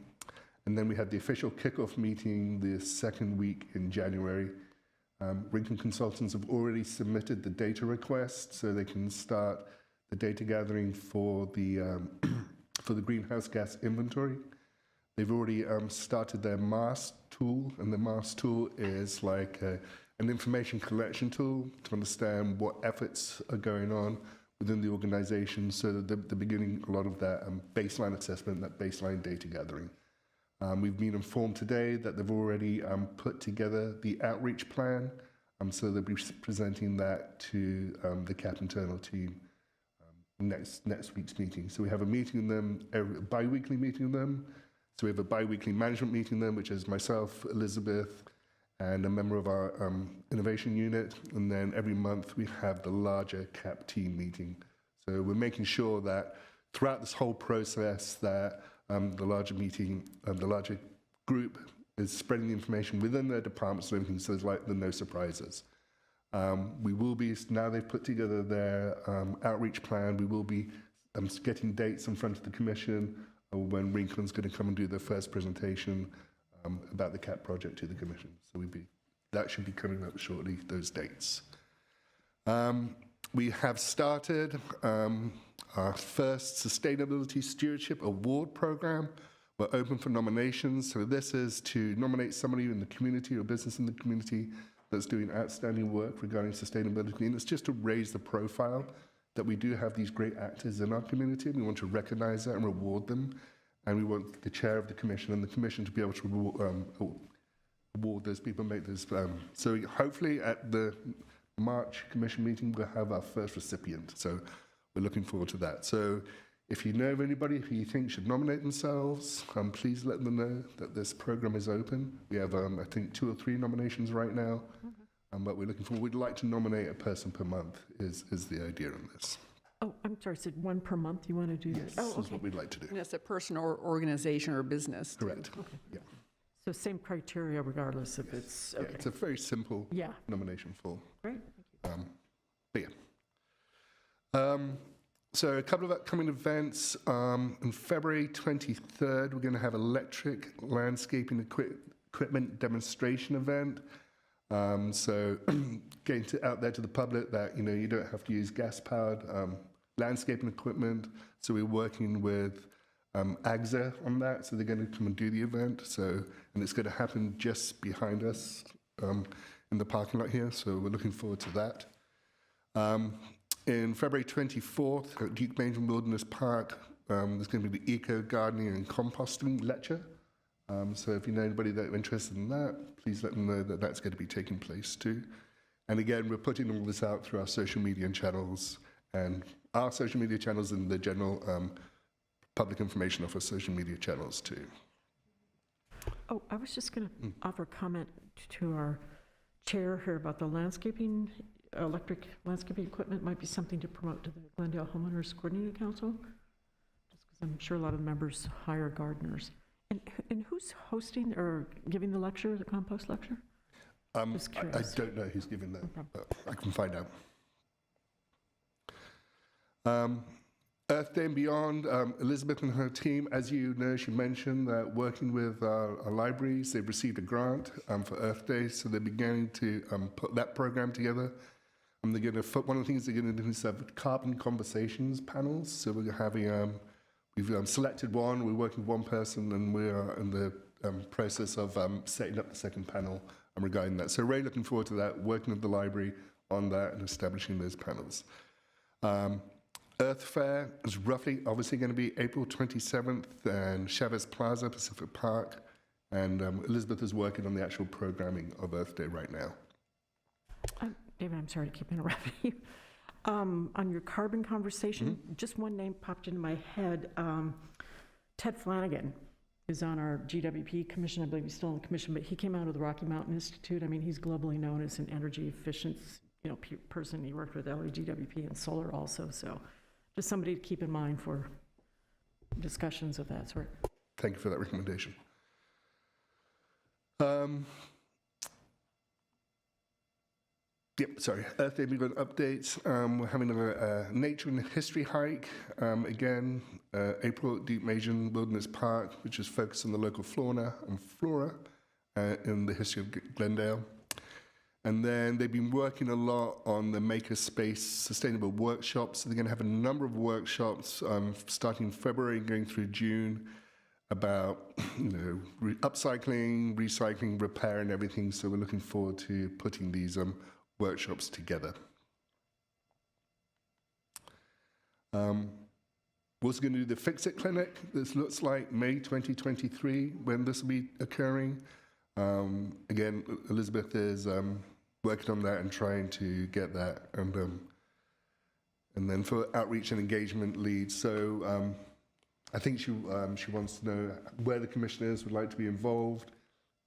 [SPEAKER 5] And then we had the official kickoff meeting the second week in January. Rincon Consultants have already submitted the data request, so they can start the data gathering for the greenhouse gas inventory. They've already started their MAST tool, and the MAST tool is like an information collection tool to understand what efforts are going on within the organization. So they're beginning a lot of that baseline assessment, that baseline data gathering. We've been informed today that they've already put together the outreach plan, so they'll be presenting that to the CAP internal team next week's meeting. So we have a meeting with them, a bi-weekly meeting with them. So we have a bi-weekly management meeting with them, which is myself, Elizabeth, and a member of our innovation unit. And then every month we have the larger CAP team meeting. So we're making sure that throughout this whole process that the larger meeting, the larger group is spreading the information within their departments and everything, so there's no surprises. We will be, now they've put together their outreach plan, we will be getting dates in front of the Commission when Rincon's going to come and do their first presentation about the CAP project to the Commission. So that should be coming up shortly, those dates. We have started our first Sustainability Stewardship Award program. We're open for nominations. So this is to nominate somebody in the community or business in the community that's doing outstanding work regarding sustainability. And it's just to raise the profile that we do have these great actors in our community. We want to recognize that and reward them. and we want the chair of the commission and the commission to be able to award those people, make those. So hopefully at the March commission meeting, we'll have our first recipient. So we're looking forward to that. So if you know of anybody who you think should nominate themselves, please let them know that this program is open. We have, I think, 2 or 3 nominations right now, but we're looking for. We'd like to nominate a person per month. Is the idea on this?
[SPEAKER 6] Oh, I'm sorry, said 1 per month you want to do this?
[SPEAKER 5] Yes,
[SPEAKER 6] Oh,
[SPEAKER 5] is
[SPEAKER 6] okay.
[SPEAKER 5] what we'd like to do.
[SPEAKER 1] And it's a person or organization or business.
[SPEAKER 5] Correct.
[SPEAKER 6] Okay.
[SPEAKER 5] Yeah.
[SPEAKER 6] So same criteria regardless if it's,
[SPEAKER 5] Yeah,
[SPEAKER 6] okay.
[SPEAKER 5] it's a very simple
[SPEAKER 6] Yeah,
[SPEAKER 5] nomination form.
[SPEAKER 6] great.
[SPEAKER 5] But yeah. So a couple of upcoming events. On February 23rd, we're going to have electric landscaping equipment demonstration event. So getting out there to the public that, you don't have to use gas-powered landscaping equipment. So we're working with AGSA on that. So they're going to come and do the event. And it's going to happen just behind us in the parking lot here. So we're looking forward to that. In February 24th at Duke Benjamin Wilderness Park, there's going to be the eco gardening and composting lecture. So if you know anybody that's interested in that, please let them know that that's going to be taking place too. And again, we're putting all this out through our social media channels and our social media channels and the general public information of our social media channels too.
[SPEAKER 6] Oh, I was just going to offer a comment to our chair here about the landscaping, electric landscaping equipment might be something to promote to the Glendale Homeowners Coordinating Council, just because I'm sure a lot of the members hire gardeners. And who's hosting or giving the lecture, the compost lecture? Just
[SPEAKER 5] I
[SPEAKER 6] curious.
[SPEAKER 5] don't know who's giving that.
[SPEAKER 6] No problem.
[SPEAKER 5] But I can find out. Earth Day and Beyond, Elizabeth and her team, as you know, she mentioned that working with our libraries, they've received a grant for Earth Day, so they're beginning to put that program together. And they're going to, one of the things they're going to do is have carbon conversations panels. So we're having, we've selected one, we're working with one person, and we are in the process of setting up the second panel regarding that. So really looking forward to that, working with the library on that and establishing those panels. Earth Fair is roughly, obviously going to be April 27th and Chavez Plaza, Pacific Park. And Elizabeth is working on the actual programming of Earth Day right now.
[SPEAKER 6] David, I'm sorry to keep interrupting you. On your carbon conversation, just one name popped into my head. Ted Flanagan is on our GWP commission. I believe he's still on the commission, but he came out of the Rocky Mountain Institute. I mean, he's globally known as an energy efficient, person. He worked with LAGWP and solar also. So just somebody to keep in mind for discussions of that sort.
[SPEAKER 5] Thank you for that recommendation. Yep, sorry. Earth Day Beyond updates. We're having a nature and history hike again, April at Duke Majan Wilderness Park, which is focused on the local fauna and flora in the history of Glendale. And then they've been working a lot on the Makerspace Sustainable Workshops. So they're going to have a number of workshops starting in February and going through June about upcycling, recycling, repair, and everything. So we're looking forward to putting these workshops together. We're also going to do the Fix It Clinic. This looks like May 2023 when this will be occurring. Again, Elizabeth is working on that and trying to get that. And then for outreach and engagement leads. So I think she wants to know where the commissioners would like to be involved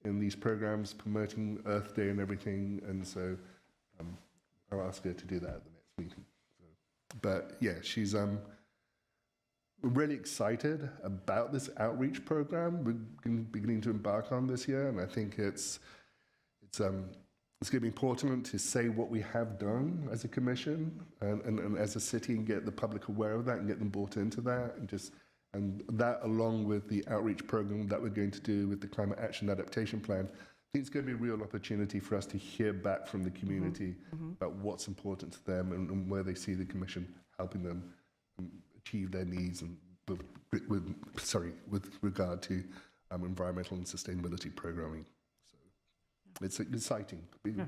[SPEAKER 5] in these programs, promoting Earth Day and everything. And so I'll ask her to do that at the next meeting. But yeah, she's really excited about this outreach program we're beginning to embark on this year, and I think it's going to be important to say what we have done as a commission and as a city, and get the public aware of that and get them bought into that, and that along with the outreach program that we're going to do with the Climate Action Adaptation Plan. I think it's going to be a real opportunity for us to hear back from the community about what's important to them and where they see the commission helping them achieve their needs and with regard to environmental and sustainability programming. So it's exciting. To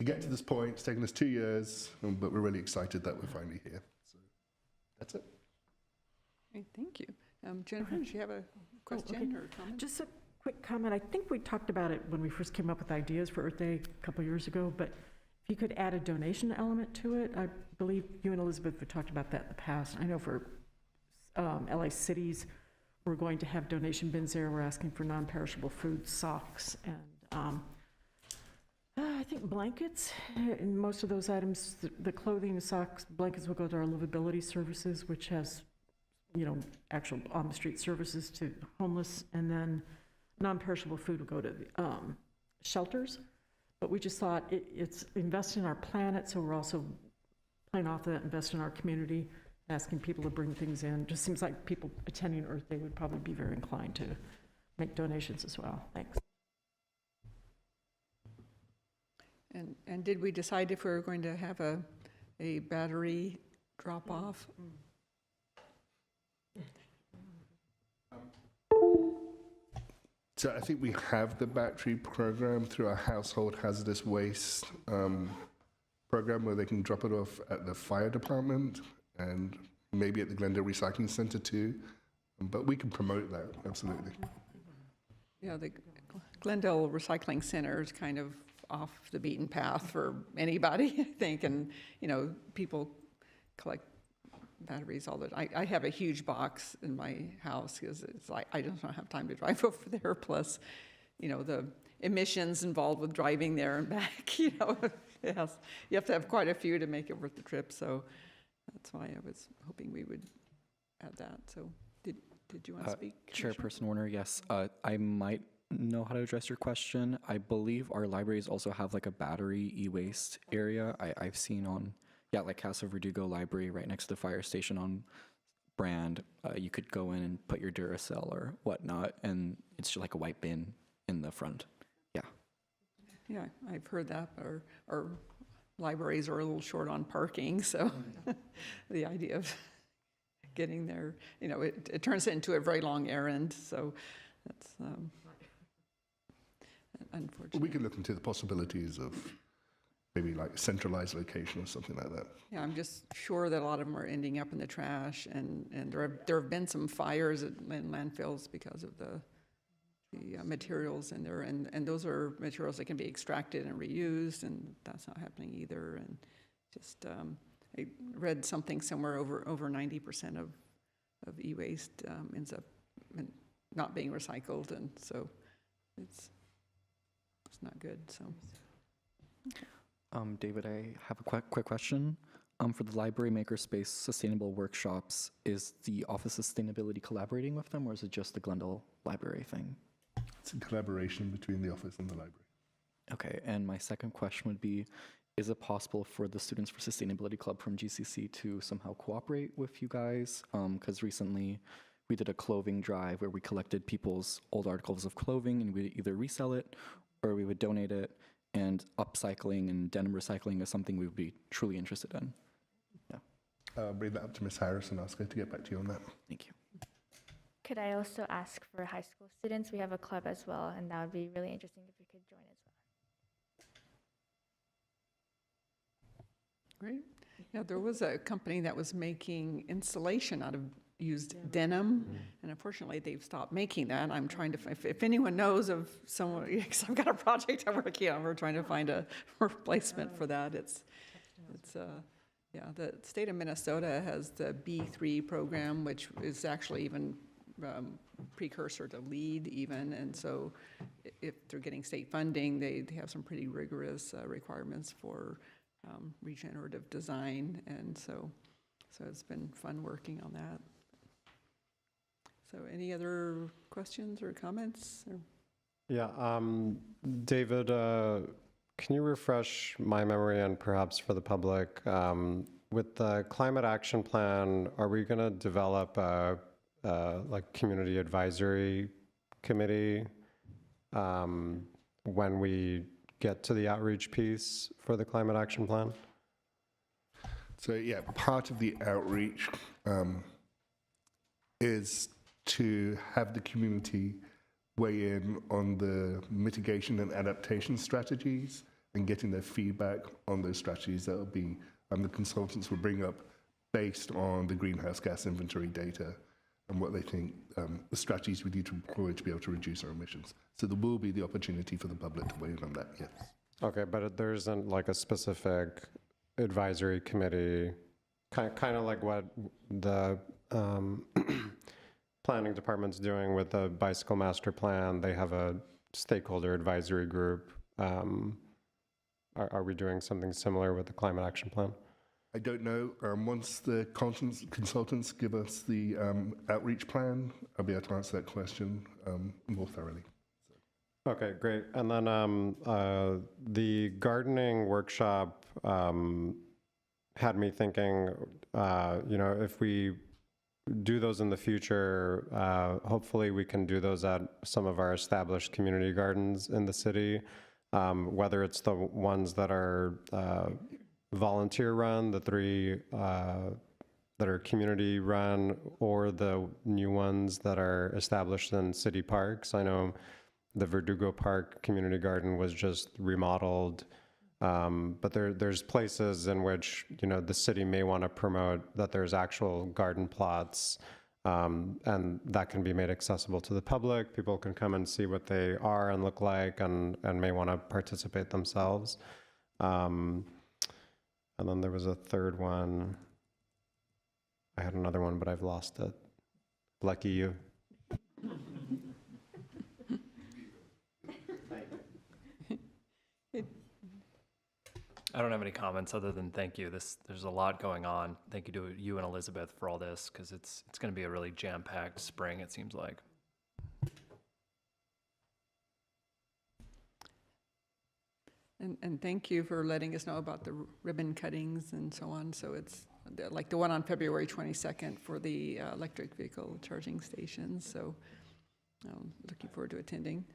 [SPEAKER 5] get to this point, it's taken us 2 years, but we're really excited that we're finally here. So that's it.
[SPEAKER 1] Great, thank you. Jennifer, did you have a question or comment?
[SPEAKER 6] Just a quick comment. I think we talked about it when we first came up with ideas for Earth Day a couple years ago, but if you could add a donation element to it, I believe you and Elizabeth have talked about that in the past. I know for LA cities, we're going to have donation bins there. We're asking for non-perishable food, socks, and I think blankets. And most of those items, the clothing, the socks, blankets will go to our livability services, which has, you know, actual on-the-street services to homeless, and then non-perishable food will go to shelters. But we just thought it's invest in our planet, so we're also playing off that, invest in our community, asking people to bring things in. Just seems like people attending Earth Day would probably be very inclined to make donations as well. Thanks.
[SPEAKER 1] And did we decide if we were going to have a battery drop-off?
[SPEAKER 5] So I think we have the battery program through our household hazardous waste program where they can drop it off at the fire department and maybe at the Glendale Recycling Center too. But we can promote that, absolutely.
[SPEAKER 1] Yeah, the Glendale Recycling Center is kind of off the beaten path for anybody, I think, and, you know, people collect batteries all the time. I have a huge box in my house because it's like, I just don't have time to drive over there, plus, you know, the emissions involved with driving there and back, you know, yes, you have to have quite a few to make it worth the trip, so that's why I was hoping we would add that. So did you want to speak, Commissioner?
[SPEAKER 8] Chairperson Warner, yes. I might know how to address your question. I believe our libraries also have like a battery e-waste area. I've seen on, yeah, like Casa Verdugo Library right next to the fire station on Brand. You could go in and put your Duracell or whatnot, and it's just like a white bin in the front. Yeah.
[SPEAKER 1] Yeah, I've heard that. Our libraries are a little short on parking, so the idea of getting there, you know, it turns into a very long errand, so that's unfortunate.
[SPEAKER 5] We can look into the possibilities of maybe like centralized location or something like that.
[SPEAKER 1] Yeah, I'm just sure that a lot of them are ending up in the trash, and there have been some fires in landfills because of the materials in there, and those are materials that can be extracted and reused, and that's not happening either. And just I read something somewhere over 90% of e-waste ends up not being recycled, and so it's not good. So.
[SPEAKER 8] David, I have a quick question. For the Library Makerspace Sustainable Workshops, is the Office of Sustainability collaborating with them, or is it just the Glendale Library thing?
[SPEAKER 5] It's a collaboration between the office and the library.
[SPEAKER 8] Okay, and my second question would be, is it possible for the Students for Sustainability Club from GCC to somehow cooperate with you guys? Because recently we did a clothing drive where we collected people's old articles of clothing and we'd either resell it or we would donate it, and upcycling and denim recycling is something we would be truly interested in. Yeah.
[SPEAKER 5] I'll bring that up to Ms. Harris and ask her to get back to you on that.
[SPEAKER 8] Thank you.
[SPEAKER 7] Could I also ask for high school students? We have a club as well, and that would be really interesting if you could join as well.
[SPEAKER 1] Great. Yeah, there was a company that was making insulation out of used denim, and unfortunately they've stopped making that. I'm trying to, if anyone knows of someone, because I've got a project I'm working on, we're trying to find a replacement for that. Yeah, the state of Minnesota has the B3 program, which is actually even precursor to LEED even, and so if they're getting state funding, they have some pretty rigorous requirements for regenerative design, and so it's been fun working on that. So any other questions or comments?
[SPEAKER 12] Yeah, David, can you refresh my memory and perhaps for the public, with the climate action plan, are we going to develop a like community advisory committee when we get to the outreach piece for the climate action plan?
[SPEAKER 5] So yeah, part of the outreach is to have the community weigh in on the mitigation and adaptation strategies and getting their feedback on those strategies that will be, the consultants will bring up based on the greenhouse gas inventory data and what they think the strategies we need to employ to be able to reduce our emissions. So there will be the opportunity for the public to weigh in on that, yes.
[SPEAKER 12] Okay, but there isn't like a specific advisory committee, kind of like what the planning department's doing with the bicycle master plan. They have a stakeholder advisory group. Are we doing something similar with the climate action plan?
[SPEAKER 5] I don't know. Once the consultants give us the outreach plan, I'll be able to answer that question more thoroughly.
[SPEAKER 12] Okay, great. And then the gardening workshop had me thinking, if we do those in the future, hopefully we can do those at some of our established community gardens in the city, whether it's the ones that are volunteer run, the 3 that are community run, or the new ones that are established in city parks. I know the Verdugo Park Community Garden was just remodeled, but there's places in which, the city may want to promote that there's actual garden plots, and that can be made accessible to the public. People can come and see what they are and look like, and may want to participate themselves. And then there was a third one. I had another one, but I've lost it. Lucky you.
[SPEAKER 3] I don't have any comments other than thank you. There's a lot going on. Thank you to you and Elizabeth for all this, because it's going to be a really jam-packed spring, it seems like.
[SPEAKER 1] And thank you for letting us know about the ribbon cuttings and so on. So it's like the one on February 22nd for the electric vehicle charging stations. So looking forward to attending.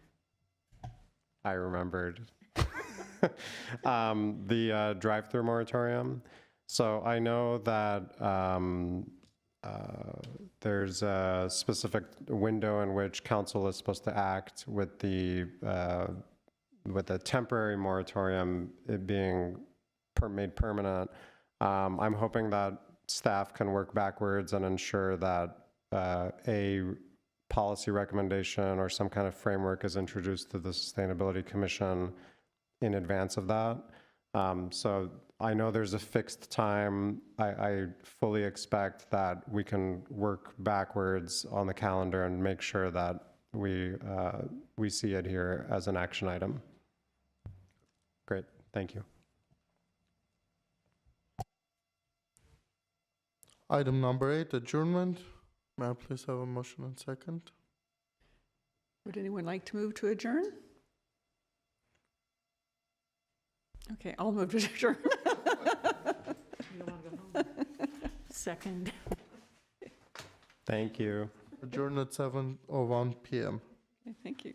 [SPEAKER 12] I remembered. The drive-through moratorium. So I know that there's a specific window in which council is supposed to act with the temporary moratorium, it being made permanent. I'm hoping that staff can work backwards and ensure that a policy recommendation or some kind of framework is introduced to the Sustainability Commission in advance of that. So I know there's a fixed time. I fully expect that we can work backwards on the calendar and make sure that we see it here as an action item. Great, thank you.
[SPEAKER 2] Item number 8, adjournment. May I please have a motion and second?
[SPEAKER 1] Would anyone like to move to adjourn? Okay, I'll move to adjourn.
[SPEAKER 6] Second.
[SPEAKER 2] Thank you. Adjourn at 7:01 p.m.
[SPEAKER 1] Okay, thank you.